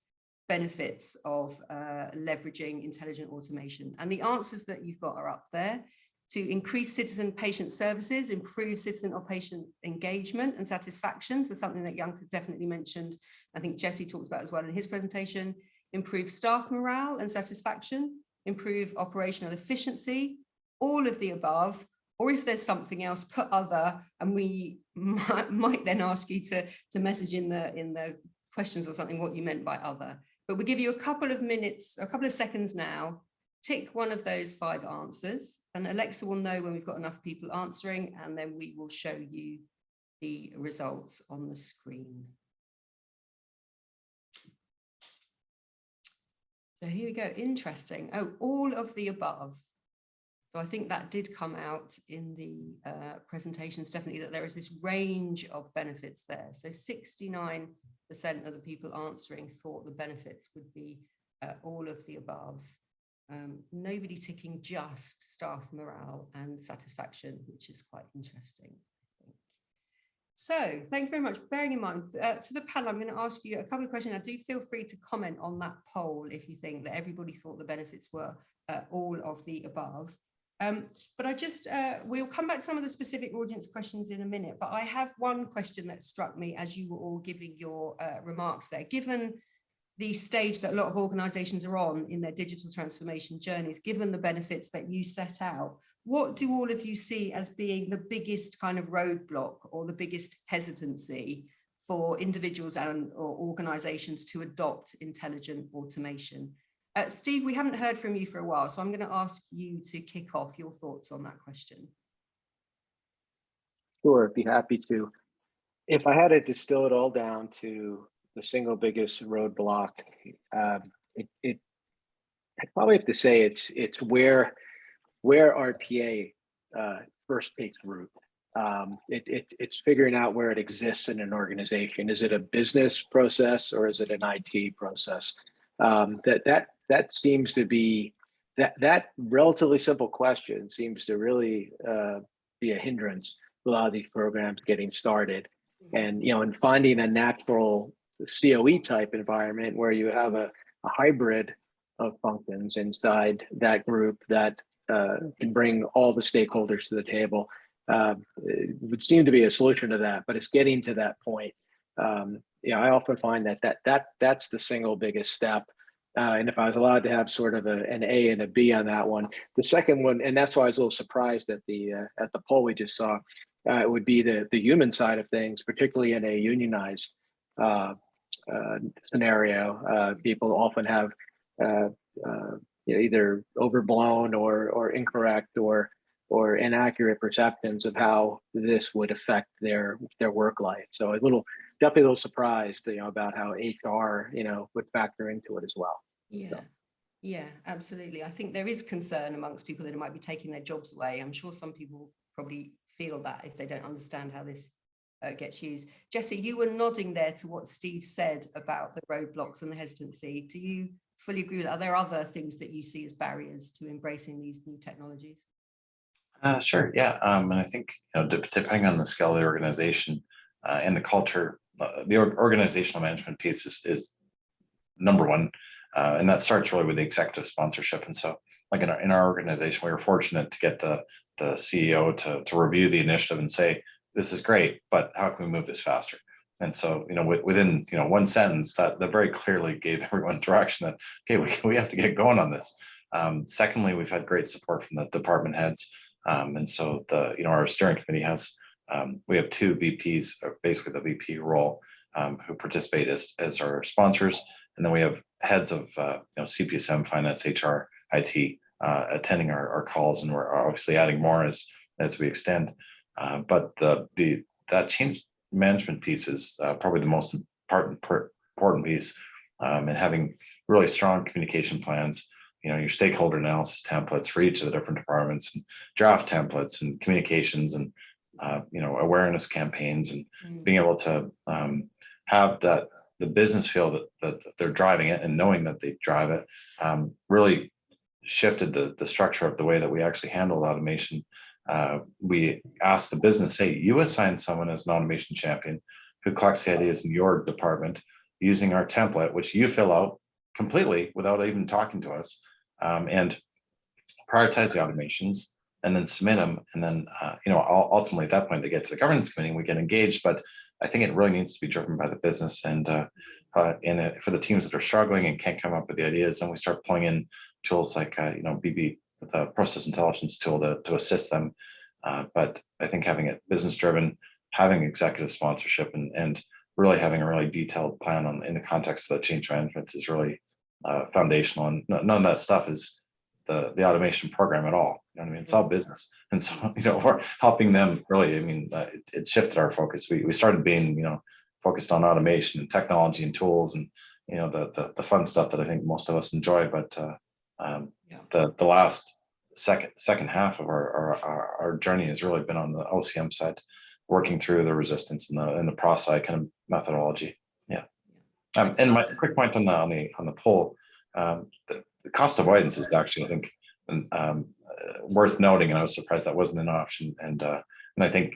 [SPEAKER 1] benefits of leveraging intelligent automation? And the answers that you've got are up there. To increase citizen patient services, improve citizen or patient engagement and satisfaction. So something that Janka definitely mentioned, I think Jesse talked about as well in his presentation. Improve staff morale and satisfaction, improve operational efficiency, all of the above, or if there's something else, put other, and we might then ask you to message in the questions or something what you meant by other. But we'll give you a couple of minutes, a couple of seconds now, tick one of those 5 answers, and Alexa will know when we've got enough people answering, and then we will show you the results on the screen. So here we go, interesting. Oh, all of the above. So I think that did come out in the presentations, definitely, that there is this range of benefits there. So 69% of the people answering thought the benefits would be all of the above. Nobody ticking just staff morale and satisfaction, which is quite interesting. So thank you very much. Bearing in mind, to the panel, I'm going to ask you a couple of questions. Now, do feel free to comment on that poll if you think that everybody thought the benefits were all of the above. But I just, we'll come back to some of the specific audience questions in a minute, but I have one question that struck me as you were all giving your remarks there. Given the stage that a lot of organizations are on in their digital transformation journeys, given the benefits that you set out, what do all of you see as being the biggest kind of roadblock or the biggest hesitancy for individuals and or organizations to adopt intelligent automation? Steve, we haven't heard from you for a while, so I'm going to ask you to kick off your thoughts on that question.
[SPEAKER 2] Sure, I'd be happy to. If I had to distill it all down to the single biggest roadblock, I'd probably have to say it's where RPA first takes root. It's figuring out where it exists in an organization. Is it a business process or is it an IT process? That seems to be that relatively simple question seems to really be a hindrance to a lot of these programs getting started. And and finding a natural COE type environment where you have a hybrid of functions inside that group that can bring all the stakeholders to the table. It would seem to be a solution to that, but it's getting to that point. I often find that's the single biggest step. And if I was allowed to have sort of an A and a B on that one, the second one, and that's why I was a little surprised at the poll we just saw, it would be the human side of things, particularly in a unionized scenario. People often have either overblown or incorrect or inaccurate perceptions of how this would affect their work life. So definitely a little surprised, about how HR, would factor into it as well.
[SPEAKER 1] Yeah.
[SPEAKER 2] So.
[SPEAKER 1] Yeah, absolutely. I think there is concern amongst people that it might be taking their jobs away. I'm sure some people probably feel that if they don't understand how this gets used. Jesse, you were nodding there to what Steve said about the roadblocks and the hesitancy. Do you fully agree with that? Are there other things that you see as barriers to embracing these new technologies?
[SPEAKER 4] Sure, yeah. And I think, depending on the scale of the organization and the culture, the organizational management piece is number one. And that starts really with the executive sponsorship. And so, like in our organization, we were fortunate to get the CEO to review the initiative and say, this is great, but how can we move this faster? And so, within one sentence, that very clearly gave everyone direction that, okay, we have to get going on this. Secondly, we've had great support from the department heads. And so our steering committee has, we have two VPs, or basically the VP role, who participate as our sponsors. And then we have heads of CPSM, finance, HR, IT attending our calls, and we're obviously adding more as we extend. But that change management piece is probably the most important piece, and having really strong communication plans. Your stakeholder analysis templates for each of the different departments, and draft templates, and communications, and awareness campaigns, and being able to have the business feel that they're driving it and knowing that they drive it, really shifted the structure of the way that we actually handle automation. We asked the business, hey, you assign someone as an automation champion who collects the ideas in your department using our template, which you fill out completely without even talking to us, and prioritize the automations and then submit them. And then, ultimately at that point, they get to the governance committee and we get engaged. But I think it really needs to be driven by the business, and for the teams that are struggling and can't come up with the ideas, then we start pulling in tools like, BB, the process intelligence tool to assist them. But I think having it business driven, having executive sponsorship, and really having a really detailed plan in the context of the change management is really foundational. And none of that stuff is the automation program at all. You know what I mean? It's all business. And so, we're helping them really. I mean, it shifted our focus. We started being, focused on automation and technology and tools and, the fun stuff that I think most of us enjoy. But the last second half of our journey has really been on the OCM side, working through the resistance and the process kind of methodology. Yeah. And my quick point on the poll, the cost avoidance is actually, I think, worth noting, and I was surprised that wasn't an option. And I think,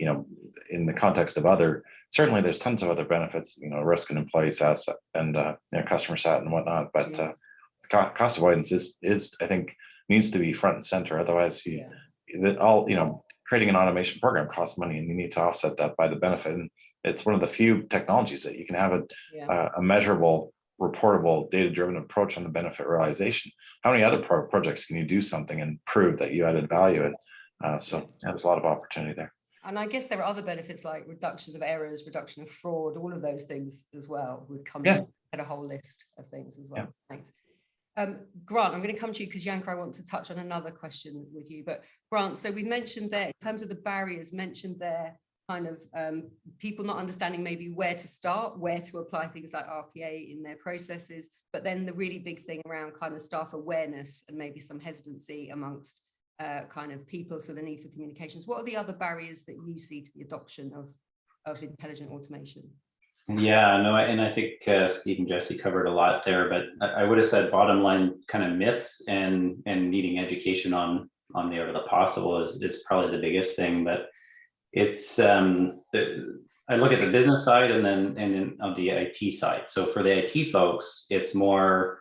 [SPEAKER 4] in the context of certainly there's tons of other benefits, risk and employee sat and customer sat and whatnot. But cost avoidance is I think needs to be front and center. Otherwise, creating an automation program costs money, and you need to offset that by the benefit. And it's one of the few technologies that you can have a measurable reportable, data-driven approach on the benefit realization, how many other projects can you do something and prove that you added value? And so yeah, there's a lot of opportunity there.
[SPEAKER 1] And I guess there are other benefits like reduction of errors, reduction of fraud, all of those things as well would come in at a whole list of things as well. Thanks. Grant, I'm going to come to you because Janka, I want to touch on another question with you. But Grant, so we mentioned there, in terms of the barriers mentioned there, kind of people not understanding maybe where to start, where to apply things like RPA in their processes, but then the really big thing around kind of staff awareness and maybe some hesitancy amongst kind of people, so the need for communications. What are the other barriers that you see to the adoption of intelligent automation?
[SPEAKER 5] Yeah, no, and I think Steve and Jesse covered a lot there, but I would have said bottom line kind of myths and needing education on the art of the possible is probably the biggest thing. But it's I look at the business side and then on the IT side. So for the IT folks, it's more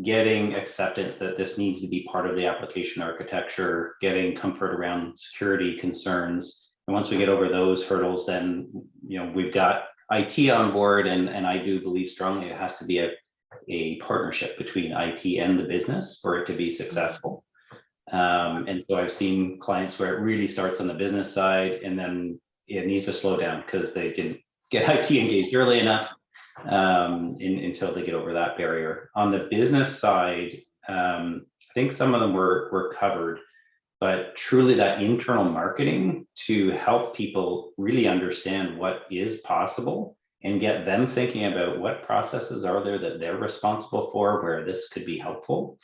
[SPEAKER 5] getting acceptance that this needs to be part of the application architecture, getting comfort around security concerns. And once we get over those hurdles, then we've got IT on board, and I do believe strongly it has to be a partnership between IT and the business for it to be successful. And so I've seen clients where it really starts on the business side, and then it needs to slow down because they didn't get IT engaged early enough until they get over that barrier. On the business side, I think some of them were covered. But truly that internal marketing to help people really understand what is possible and get them thinking about what processes are there that they're responsible for, where this could be helpful,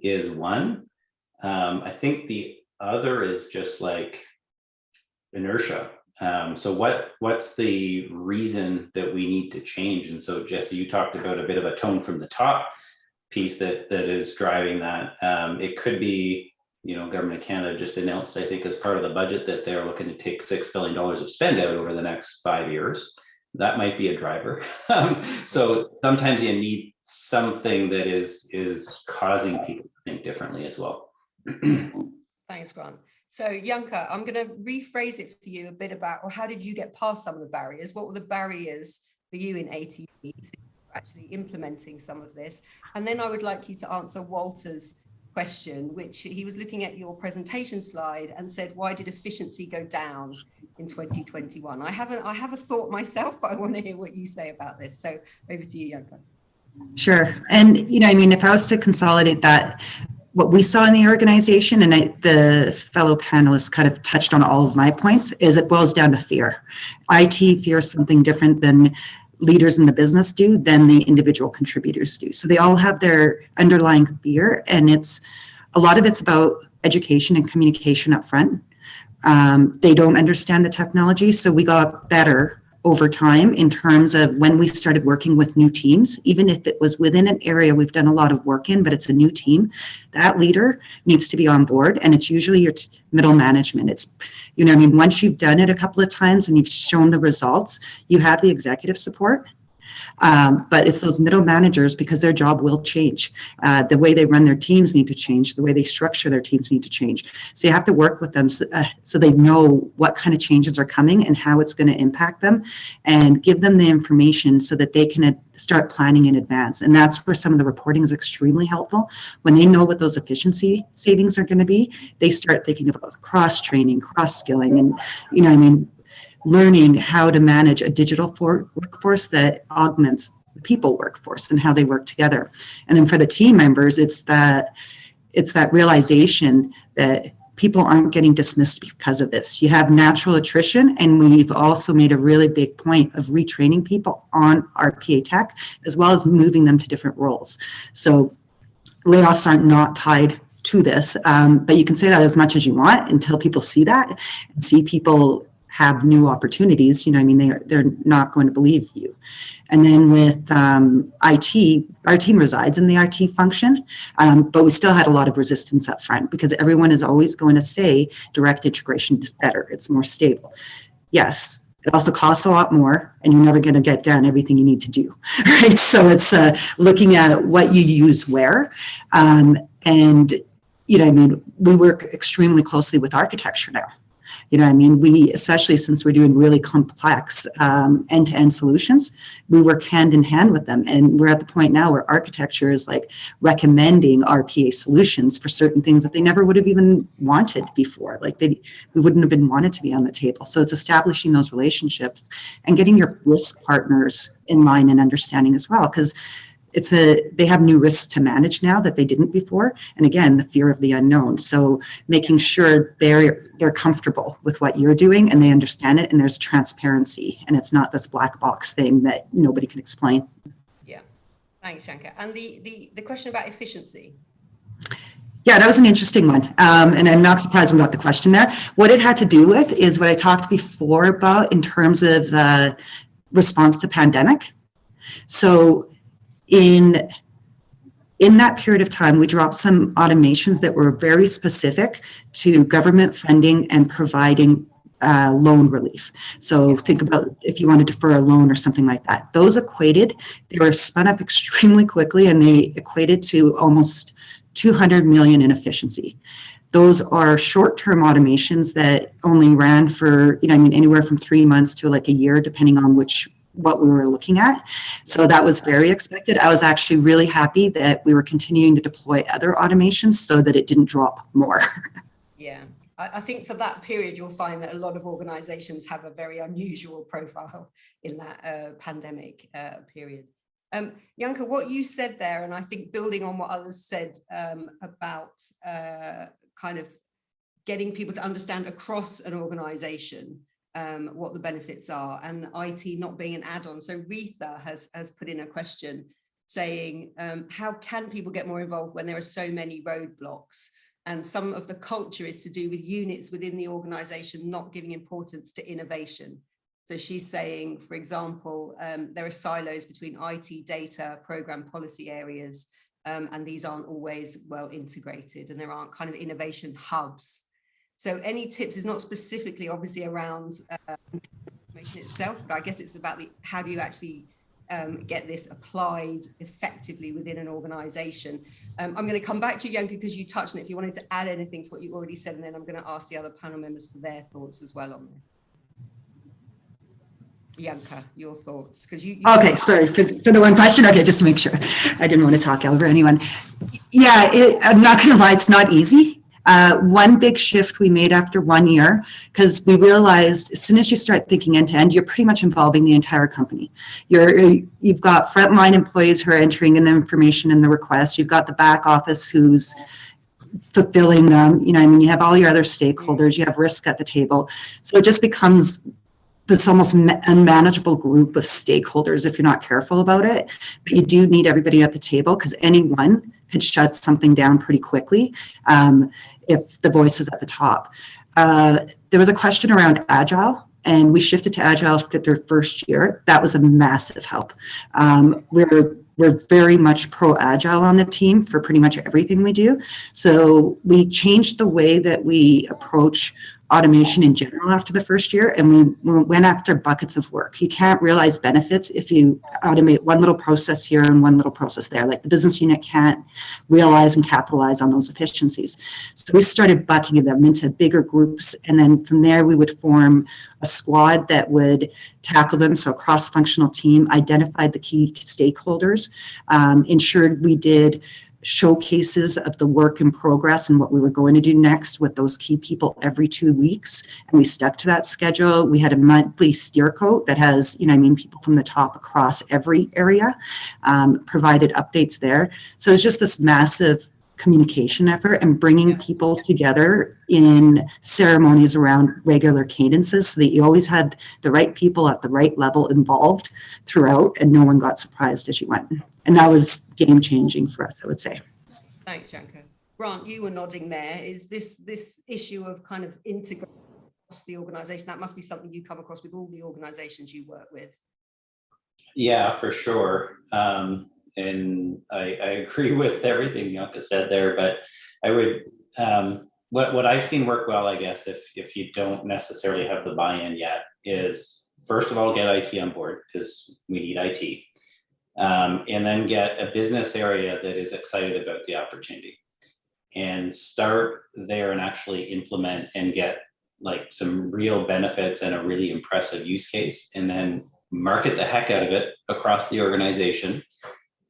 [SPEAKER 5] is one. I think the other is just like inertia. So what's the reason that we need to change? And so Jesse, you talked about a bit of a tone from the top piece that is driving that. It could be, Government of Canada just announced, I think, as part of the budget that they're looking to take $6 billion of spend out over the next 5 years. That might be a driver. So sometimes you need something that is causing people to think differently as well.
[SPEAKER 1] Thanks, Grant. So Janka, I'm going to rephrase it for you a bit about, well, how did you get past some of the barriers? What were the barriers for you in ATP to actually implementing some of this? And then I would like you to answer Walter's question, which he was looking at your presentation slide and said, why did efficiency go down in 2021? I have a thought myself, but I want to hear what you say about this. So over to you, Janka.
[SPEAKER 3] Sure. And, if I was to consolidate that, what we saw in the organization, and the fellow panelists kind of touched on all of my points, is it boils down to fear. IT fears something different than leaders in the business do than the individual contributors do. So they all have their underlying fear, and a lot of it's about education and communication up front. They don't understand the technology, so we got better over time in terms of when we started working with new teams, even if it was within an area we've done a lot of work in, but it's a new team, that leader needs to be on board, and it's usually your middle management. It's, once you've done it a couple of times and you've shown the results, you have the executive support. But it's those middle managers, because their job will change. The way they run their teams need to change. The way they structure their teams need to change. So you have to work with them so they know what kind of changes are coming and how it's going to impact them, and give them the information so that they can start planning in advance. And that's where some of the reporting is extremely helpful. When they know what those efficiency savings are going to be, they start thinking about cross-training, cross-skilling, and, learning how to manage a digital workforce that augments the people workforce and how they work together. And then for the team members, it's that realization that people aren't getting dismissed because of this. You have natural attrition, and we've also made a really big point of retraining people on RPA tech, as well as moving them to different roles. So layoffs are not tied to this, but you can say that as much as you want until people see that and see people have new opportunities. They're not going to believe you. And then with IT, our team resides in the IT function, but we still had a lot of resistance up front because everyone is always going to say direct integration is better, it's more stable. Yes, it also costs a lot more, and you're never going to get done everything you need to do, right? So it's looking at what you use where, and we work extremely closely with architecture now. You know, I mean, we, especially since we're doing really complex end-to-end solutions, we work hand in hand with them. And we're at the point now where architecture is like recommending RPA solutions for certain things that they never would have even wanted before. Like we wouldn't have been wanted to be on the table. So it's establishing those relationships and getting your risk partners in line and understanding as well, because they have new risks to manage now that they didn't before. And again, the fear of the unknown. So making sure they're comfortable with what you're doing and they understand it, and there's transparency, and it's not this black box thing that nobody can explain.
[SPEAKER 1] Yeah, thanks, Shanka. And the question about efficiency.
[SPEAKER 3] Yeah, that was an interesting one. And I'm not surprised we got the question there. What it had to do with is what I talked before about in terms of response to pandemic. So in that period of time, we dropped some automations that were very specific to government funding and providing loan relief. So think about if you want to defer a loan or something like that. Those they were spun up extremely quickly, and they equated to almost 200 million in efficiency. Those are short-term automations that only ran for, anywhere from 3 months to like a year, depending on what we were looking at. So that was very expected. I was actually really happy that we were continuing to deploy other automations so that it didn't drop more.
[SPEAKER 1] Yeah, I think for that period, you'll find that a lot of organizations have a very unusual profile in that pandemic period. Janka, what you said there, and I think building on what others said about kind of getting people to understand across an organization what the benefits are, and IT not being an add-on. So Retha has put in a question saying, how can people get more involved when there are so many roadblocks? And some of the culture is to do with units within the organization not giving importance to innovation. So she's saying, for example, there are silos between IT, data, program, policy areas, and these aren't always well integrated, and there aren't kind of innovation hubs. So any tips is not specifically obviously around information itself, but I guess it's about how do you actually get this applied effectively within an organization. I'm going to come back to you, Janka, because you touched on it. If you wanted to add anything to what you already said, and then I'm going to ask the other panel members for their thoughts as well on this. Janka, your thoughts, because you
[SPEAKER 3] okay, sorry for the one question. Okay, just to make sure, I didn't want to talk over anyone. Yeah, I'm not going to lie, it's not easy. One big shift we made after 1 year, because we realized as soon as you start thinking end to end, you're pretty much involving the entire company. You've got frontline employees who are entering in the information and the requests. You've got the back office who's fulfilling them. You have all your other stakeholders. You have risk at the table. So it just becomes this almost unmanageable group of stakeholders if you're not careful about it. But you do need everybody at the table, because anyone could shut something down pretty quickly if the voice is at the top. There was a question around Agile, and we shifted to Agile after their first year. That was a massive help. We're very much pro-Agile on the team for pretty much everything we do. So we changed the way that we approach automation in general after the first year, and we went after buckets of work. You can't realize benefits if you automate one little process here and one little process there. Like the business unit can't realize and capitalize on those efficiencies. So we started bucketing them into bigger groups, and then from there we would form a squad that would tackle them. So a cross-functional team identified the key stakeholders, ensured we did showcases of the work in progress and what we were going to do next with those key people every 2 weeks, and we stuck to that schedule. We had a monthly steer coat that has people from the top across every area, provided updates there. So it's just this massive communication effort and bringing people together in ceremonies around regular cadences, so that you always had the right people at the right level involved throughout, and no one got surprised as you went. And that was game changing for us, I would say.
[SPEAKER 1] Thanks, Janka. Grant, you were nodding there. Is this issue of kind of integrating across the organization, that must be something you come across with all the organizations you work with?
[SPEAKER 5] Yeah, for sure. And I agree with everything Janka said there, but I would, what I've seen work well, I guess, if you don't necessarily have the buy-in yet, is first of all, get IT on board, because we need IT. And then get a business area that is excited about the opportunity, and start there and actually implement and get like some real benefits and a really impressive use case, and then market the heck out of it across the organization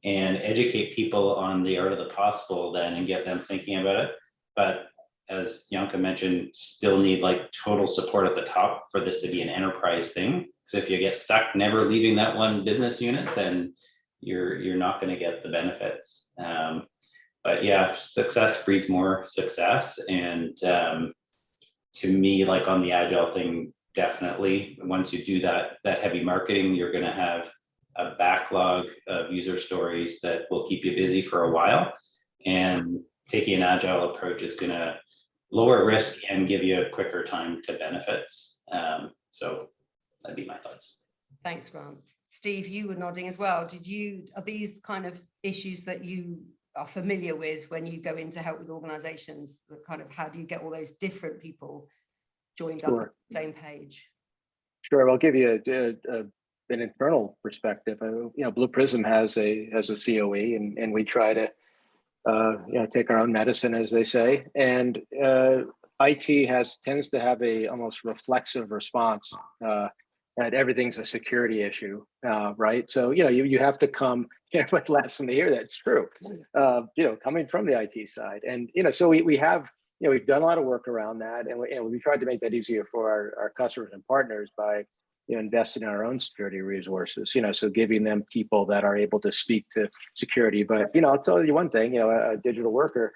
[SPEAKER 5] and educate people on the art of the possible then and get them thinking about it. But as Janka mentioned, still need like total support at the top for this to be an enterprise thing. So if you get stuck never leaving that one business unit, then you're not going to get the benefits. But yeah, success breeds more success. And to me, like on the agile thing, definitely once you do that heavy marketing, you're going to have a backlog of user stories that will keep you busy for a while. And taking an agile approach is going to lower risk and give you a quicker time to benefits. So that'd be my thoughts.
[SPEAKER 1] Thanks, Grant. Steve, you were nodding as well. Are these kind of issues that you are familiar with when you go in to help with organizations? Kind of how do you get all those different people joined up on the same page?
[SPEAKER 2] Sure, I'll give you an internal perspective. Blue Prism has a COE, and we try to take our own medicine, as they say. And IT tends to have a almost reflexive response that everything's a security issue, right? So you have to come. But last time to hear that's true. Coming from the IT side, and so we have. We've done a lot of work around that, and we tried to make that easier for our customers and partners by investing in our own security resources. So giving them people that are able to speak to security. But I'll tell you one thing. A digital worker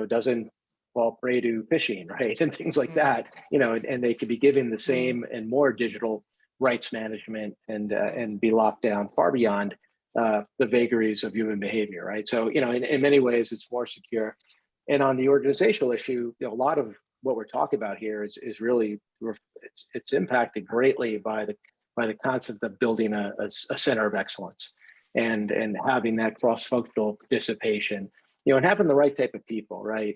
[SPEAKER 2] doesn't fall prey to phishing, right, and things like that. And they could be given the same and more digital rights management and be locked down far beyond the vagaries of human behavior, right? So in many ways it's more secure. And on the organizational issue, a lot of what we're talking about here is really it's impacted greatly by the concept of building a center of excellence and having that cross-functional participation, and having the right type of people, right?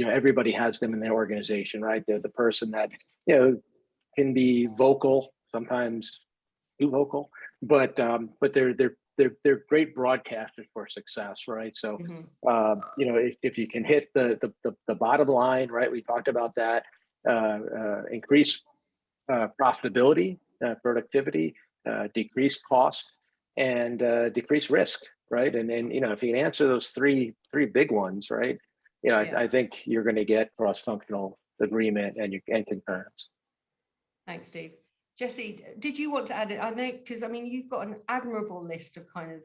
[SPEAKER 2] Everybody has them in their organization, right? They're the person that can be vocal, sometimes too vocal, but they're great broadcasters for success, right? So, if you can hit the bottom line, right? We talked about that, increase profitability, productivity, decrease cost, and decrease risk, right? And then if you can answer those three big ones, right? I think you're going to get cross-functional agreement and concurrence.
[SPEAKER 1] Thanks, Steve. Jesse, did you want to add it? I know, because you've got an admirable list of kind of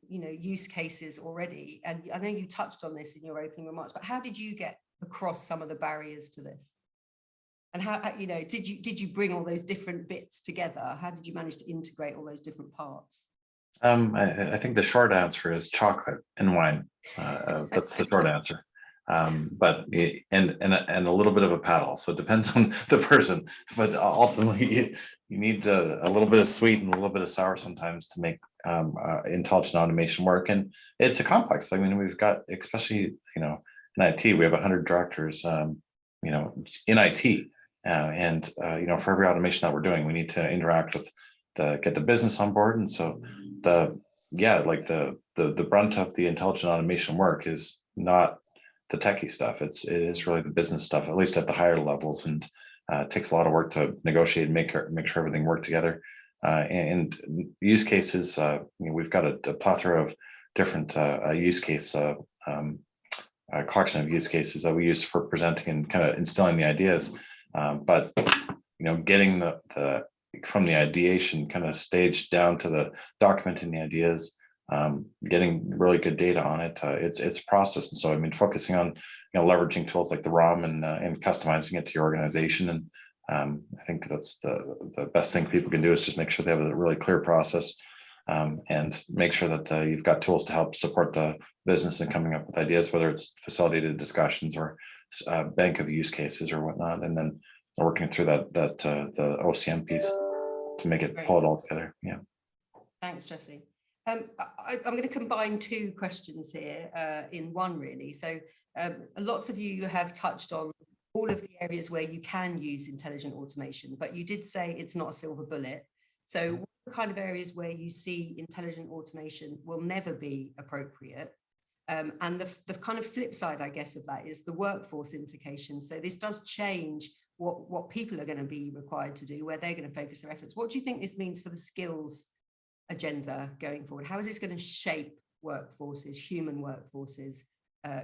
[SPEAKER 1] use cases already, and I know you touched on this in your opening remarks. But how did you get across some of the barriers to this? And how did you bring all those different bits together? How did you manage to integrate all those different parts?
[SPEAKER 4] I think the short answer is chocolate and wine. That's the short answer. But and a little bit of a paddle, so it depends on the person, but ultimately you need a little bit of sweet and a little bit of sour sometimes to make intelligent automation work. And it's a complex. We've got, especially in IT, we have 100 directors in IT, and for every automation that we're doing, we need to interact with get the business on board. And so the brunt of the intelligent automation work is not the techie stuff. It is really the business stuff, at least at the higher levels, and it takes a lot of work to negotiate and make sure everything works together. And use cases, we've got a plethora of different use case, collection of use cases that we use for presenting and kind of instilling the ideas. But getting the from the ideation kind of stage down to the documenting the ideas, getting really good data on it, it's a process. And so focusing on leveraging tools like the ROM and customizing it to your organization. And I think that's the best thing people can do, is just make sure they have a really clear process, and make sure that you've got tools to help support the business in coming up with ideas, whether it's facilitated discussions or a bank of use cases or whatnot, and then working through the OCM piece to make it pull it all together. Yeah.
[SPEAKER 1] Thanks, Jesse. I'm going to combine two questions here in one, really. So lots of you have touched on all of the areas where you can use intelligent automation, but you did say it's not a silver bullet. So what are the kind of areas where you see intelligent automation will never be appropriate? And the kind of flip side, I guess, of that is the workforce implications. So this does change what people are going to be required to do, where they're going to focus their efforts. What do you think this means for the skills agenda going forward? How is this going to shape workforces, human workforces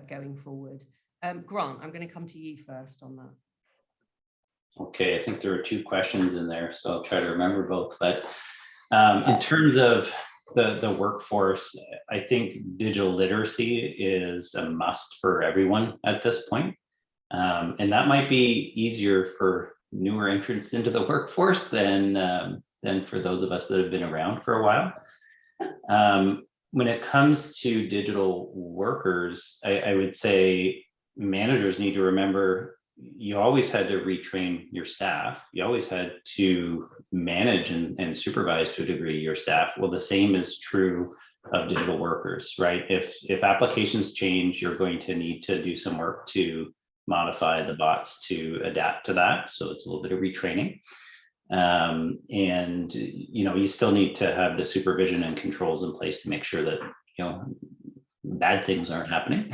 [SPEAKER 1] going forward? Grant, I'm going to come to you first on that.
[SPEAKER 5] Okay, I think there are two questions in there, so I'll try to remember both. But in terms of the workforce, I think digital literacy is a must for everyone at this point. And that might be easier for newer entrants into the workforce than for those of us that have been around for a while. When it comes to digital workers, I would say managers need to remember you always had to retrain your staff. You always had to manage and supervise to a degree your staff. Well, the same is true of digital workers, right? If applications change, you're going to need to do some work to modify the bots to adapt to that. So it's a little bit of retraining. And you still need to have the supervision and controls in place to make sure that bad things aren't happening.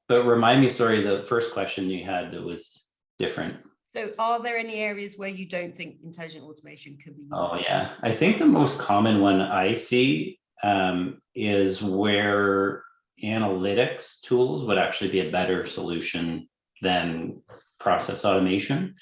[SPEAKER 5] But remind me, sorry, the first question you had that was different.
[SPEAKER 1] So are there any areas where you don't think intelligent automation could be used?
[SPEAKER 5] Oh yeah, I think the most common one I see is where analytics tools would actually be a better solution than process automation.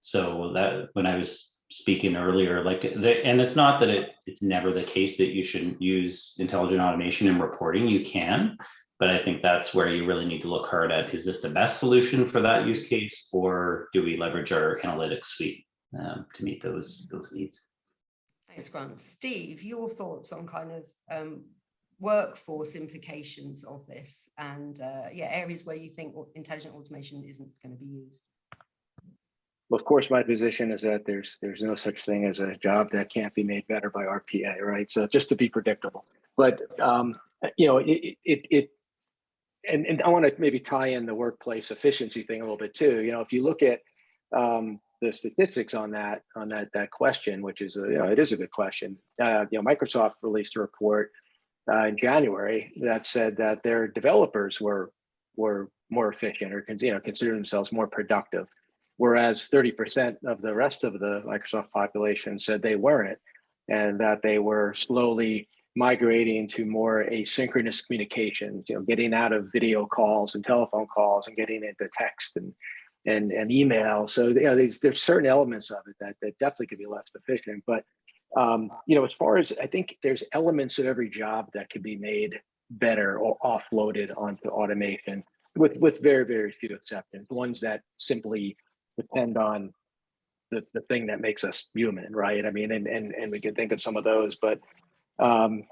[SPEAKER 5] So that when I was speaking earlier, and it's not that it's never the case that you shouldn't use intelligent automation in reporting, you can, but I think that's where you really need to look hard at, is this the best solution for that use case, or do we leverage our analytics suite to meet those needs?
[SPEAKER 1] Thanks, Grant. Steve, your thoughts on kind of workforce implications of this and areas where you think intelligent automation isn't going to be used?
[SPEAKER 2] Well, of course, my position is that there's no such thing as a job that can't be made better by RPA, right? So just to be predictable, but and I want to maybe tie in the workplace efficiency thing a little bit too. If you look at the statistics on that question, which is it is a good question. Microsoft released a report in January that said that their developers were more efficient, or consider themselves more productive, whereas 30% of the rest of the Microsoft population said they weren't, and that they were slowly migrating to more asynchronous communications, getting out of video calls and telephone calls and getting into text and email. So there's certain elements of it that definitely could be less efficient. But as far as, I think there's elements of every job that could be made better or offloaded onto automation, with very, very few exceptions. Ones that simply depend on the thing that makes us human, right? I mean, and we can think of some of those, but I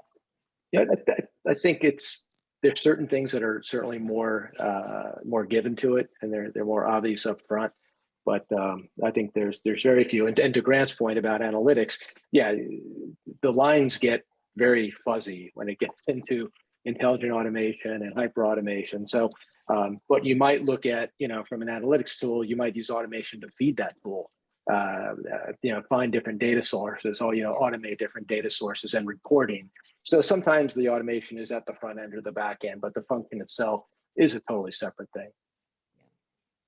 [SPEAKER 2] think there's certain things that are certainly more given to it, and they're more obvious up front. But I think there's very few. And to Grant's point about analytics, the lines get very fuzzy when it gets into intelligent automation and hyper automation. So, but you might look at, from an analytics tool, you might use automation to feed that tool. Find different data sources, or automate different data sources and reporting. So sometimes the automation is at the front end or the back end, but the function itself is a totally separate thing.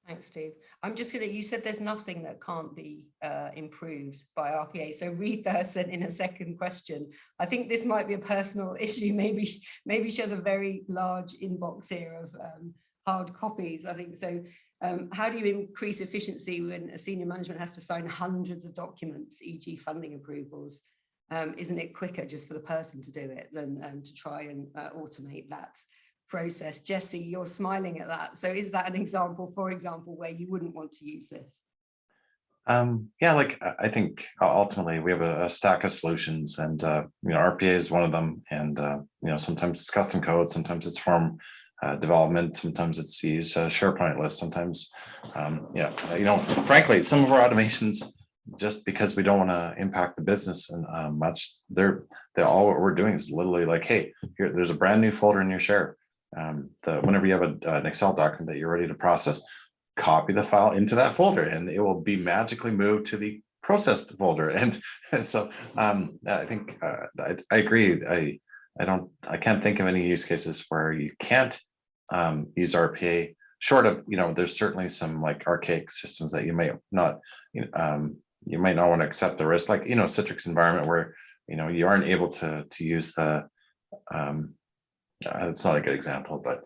[SPEAKER 1] Thanks, Steve. You said there's nothing that can't be improved by RPA. So Retha sent in a second question. I think this might be a personal issue. Maybe she has a very large inbox here of hard copies, I think. So how do you increase efficiency when a senior management has to sign hundreds of documents, e.g. funding approvals? Isn't it quicker just for the person to do it than to try and automate that process? Jesse, you're smiling at that. So is that an example, for example, where you wouldn't want to use this?
[SPEAKER 4] I think ultimately we have a stack of solutions, and RPA is one of them. And sometimes it's custom code, sometimes it's form development, sometimes it's use SharePoint list, sometimes frankly, some of our automations, just because we don't want to impact the business much, they're all what we're doing is literally like, hey, here, there's a brand new folder in your share. Whenever you have an Excel document that you're ready to process, copy the file into that folder, and it will be magically moved to the processed folder. And so I think I agree. I can't think of any use cases where you can't use RPA short of, there's certainly some like archaic systems that you may not, you might not want to accept the risk, like, Citrix environment where, you aren't able to use the, it's not a good example, but,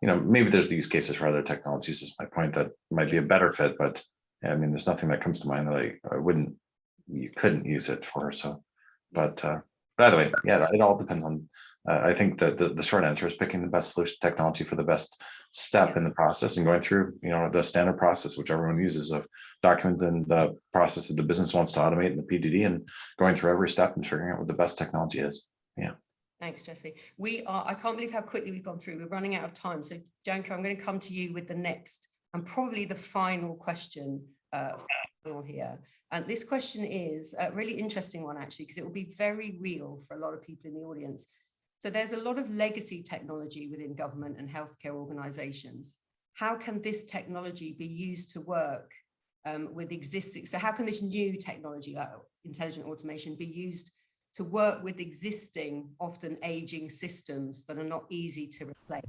[SPEAKER 4] maybe there's use cases for other technologies is my point that might be a better fit, but I mean, there's nothing that comes to mind that you couldn't use it for. So, but either way, yeah, it all depends on, I think that the short answer is picking the best solution technology for the best step in the process and going through, the standard process, which everyone uses of documenting the process that the business wants to automate in the PDD and going through every step and figuring out what the best technology is. Yeah.
[SPEAKER 1] Thanks, Jesse. I can't believe how quickly we've gone through. We're running out of time. So, Janka, I'm going to come to you with the next and probably the final question here. And this question is a really interesting one, actually, because it will be very real for a lot of people in the audience. So there's a lot of legacy technology within government and healthcare organizations. How can this technology be used to work with existing? So how can this new technology, like intelligent automation, be used to work with existing, often aging systems that are not easy to replace,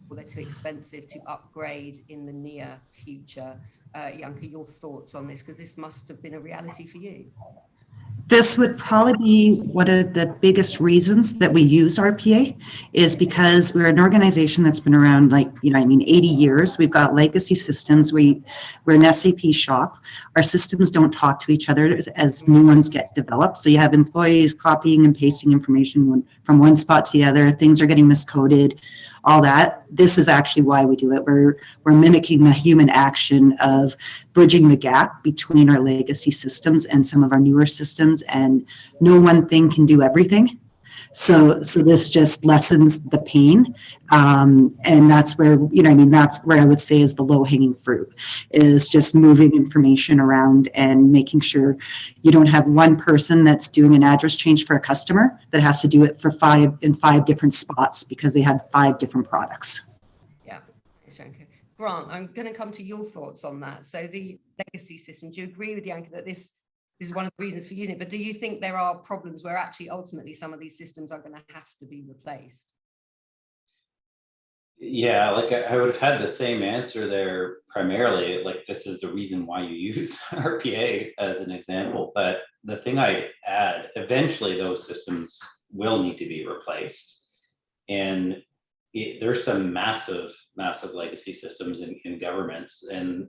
[SPEAKER 1] or they're too expensive to upgrade in the near future? Janka, your thoughts on this, because this must have been a reality for you.
[SPEAKER 3] This would probably be one of the biggest reasons that we use RPA, is because we're an organization that's been around 80 years. We've got legacy systems. We're an SAP shop. Our systems don't talk to each other as new ones get developed. So you have employees copying and pasting information from one spot to the other. Things are getting miscoded, all that. This is actually why we do it. We're mimicking the human action of bridging the gap between our legacy systems and some of our newer systems, and no one thing can do everything. So this just lessens the pain, and that's where that's where I would say is the low-hanging fruit, is just moving information around and making sure you don't have one person that's doing an address change for a customer that has to do it for five different spots because they have 5 different products.
[SPEAKER 1] Yeah, Janka. Grant, I'm going to come to your thoughts on that. So the legacy system, do you agree with Janka that this is one of the reasons for using it, but do you think there are problems where actually ultimately some of these systems are going to have to be replaced?
[SPEAKER 5] Yeah, like I would have had the same answer there primarily, like this is the reason why you use RPA as an example. But the thing I add, eventually those systems will need to be replaced. And there's some massive legacy systems in governments. And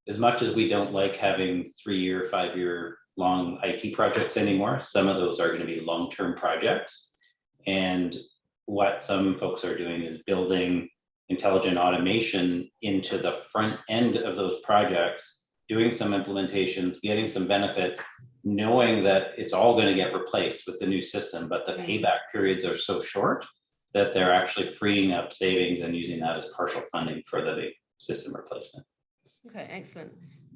[SPEAKER 5] as much as we don't like having 3-year, 5-year long IT projects anymore, some of those are going to be long-term projects. And what some folks are doing is building intelligent automation into the front end of those projects, doing some implementations, getting some benefits, knowing that it's all going to get replaced with the new system, but the payback periods are so short that they're actually freeing up savings and using that as partial funding for the big system replacement.
[SPEAKER 1] Okay, excellent.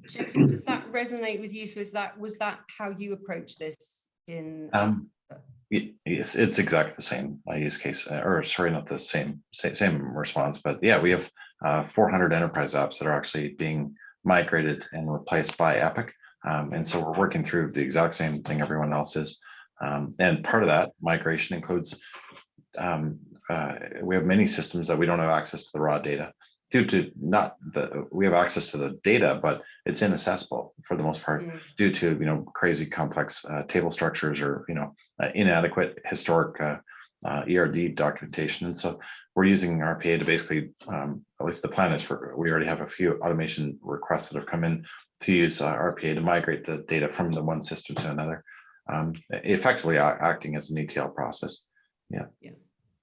[SPEAKER 1] Jesse, does that resonate with you? So was that how you approach this in?
[SPEAKER 4] Yes, it's exactly the same use case, or sorry, not the same response, but yeah, we have 400 enterprise apps that are actually being migrated and replaced by Epic. And so we're working through the exact same thing everyone else is. And part of that migration includes, we have many systems that we don't have access to the raw data. We have access to the data, but it's inaccessible for the most part due to crazy complex table structures or inadequate historic ERD documentation. And so we're using RPA to basically, at least the plan is we already have a few automation requests that have come in to use RPA to migrate the data from the one system to another, effectively acting as an ETL process. Yeah.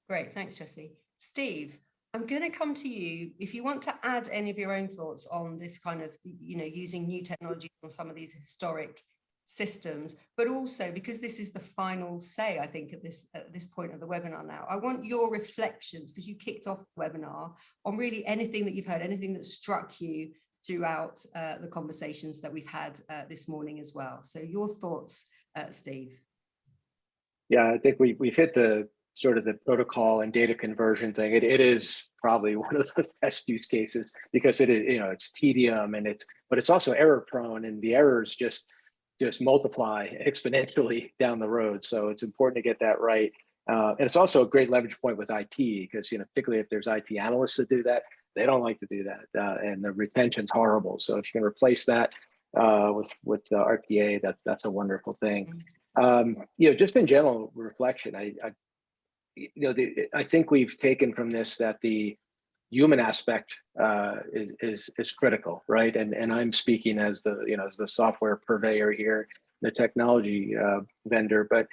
[SPEAKER 1] Great, thanks, Jesse. Steve, I'm going to come to you if you want to add any of your own thoughts on this kind of, using new technology on some of these historic systems, but also because this is the final say, I think, at this point of the webinar now. I want your reflections, because you kicked off the webinar, on really anything that you've heard, anything that struck you throughout the conversations that we've had this morning as well. So your thoughts, Steve.
[SPEAKER 2] Yeah, I think we've hit the sort of the protocol and data conversion thing. It is probably one of the best use cases because it is, it's tedium but it's also error prone, and the errors just multiply exponentially down the road. So it's important to get that right. And it's also a great leverage point with IT because, particularly if there's IT analysts that do that, They don't like to do that, and the retention's horrible. So if you can replace that with the RPA, that's a wonderful thing. Just in general reflection, I think we've taken from this that the human aspect is critical, right? And I'm speaking as the software purveyor here, the technology vendor, but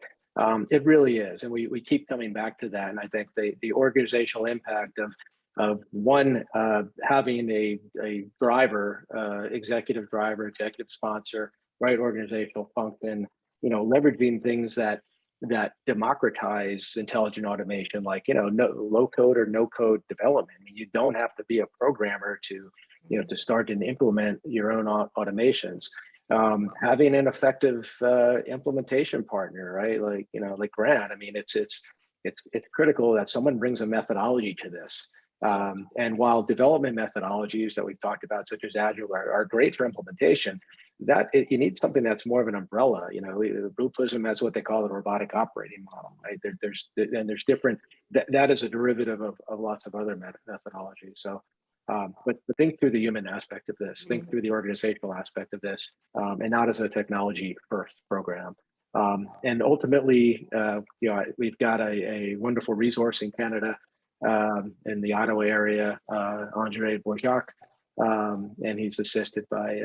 [SPEAKER 2] it really is, and we keep coming back to that. And I think the organizational impact of one having a driver, executive driver, executive sponsor, right organizational function, leveraging things that democratize intelligent automation, like low code or no code development. I mean, you don't have to be a programmer to to start and implement your own automations. Having an effective implementation partner, right? Like Grant. I mean, it's critical that someone brings a methodology to this. And while development methodologies that we've talked about, such as Agile, are great for implementation, you need something that's more of an umbrella. Blue Prism has what they call the robotic operating model, right? There's different. That is a derivative of lots of other methodologies. So, but think through the human aspect of this. Think through the organizational aspect of this, and not as a technology first program. And ultimately, we've got a wonderful resource in Canada. In the Ottawa area, Andre Bourjac, and he's assisted by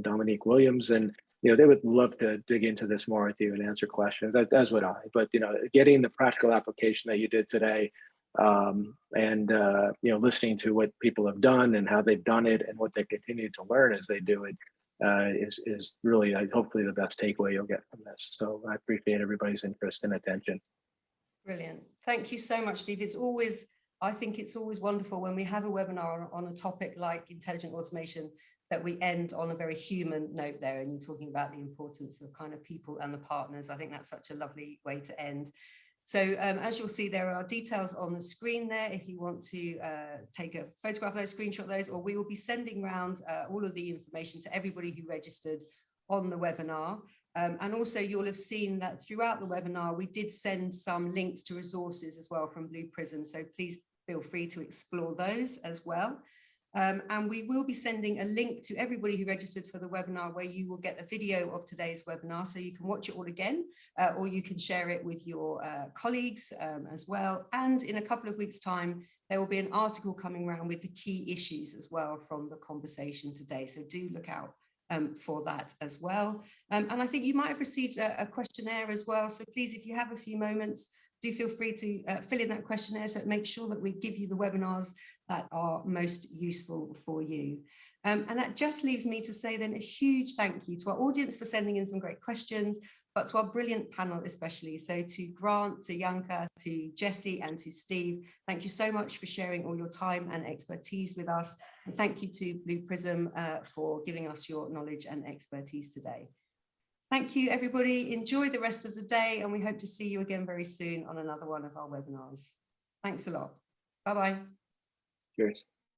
[SPEAKER 2] Dominique Williams. And they would love to dig into this more with you and answer questions, as would I. But getting the practical application that you did today, and listening to what people have done and how they've done it and what they continue to learn as they do it, is really hopefully the best takeaway you'll get from this. So I appreciate everybody's interest and attention.
[SPEAKER 1] Brilliant. Thank you so much, Steve. I think it's always wonderful when we have a webinar on a topic like intelligent automation that we end on a very human note there, and you're talking about the importance of kind of people and the partners. I think that's such a lovely way to end. So as you'll see, there are details on the screen there if you want to take a photograph of those, screenshot those, or we will be sending around all of the information to everybody who registered on the webinar. And also you'll have seen that throughout the webinar, we did send some links to resources as well from Blue Prism. So please feel free to explore those as well. And we will be sending a link to everybody who registered for the webinar where you will get a video of today's webinar, so you can watch it all again, or you can share it with your colleagues as well. And in a couple of weeks' time, there will be an article coming around with the key issues as well from the conversation today. So do look out for that as well. And I think you might have received a questionnaire as well. So please, if you have a few moments, do feel free to fill in that questionnaire, so make sure that we give you the webinars that are most useful for you. And that just leaves me to say then a huge thank you to our audience for sending in some great questions, but to our brilliant panel especially. So to Grant, to Janka, to Jessie, and to Steve, thank you so much for sharing all your time and expertise with us. And thank you to Blue Prism for giving us your knowledge and expertise today. Thank you, everybody. Enjoy the rest of the day, and we hope to see you again very soon on another one of our webinars. Thanks a lot. Bye-bye.
[SPEAKER 2] Cheers.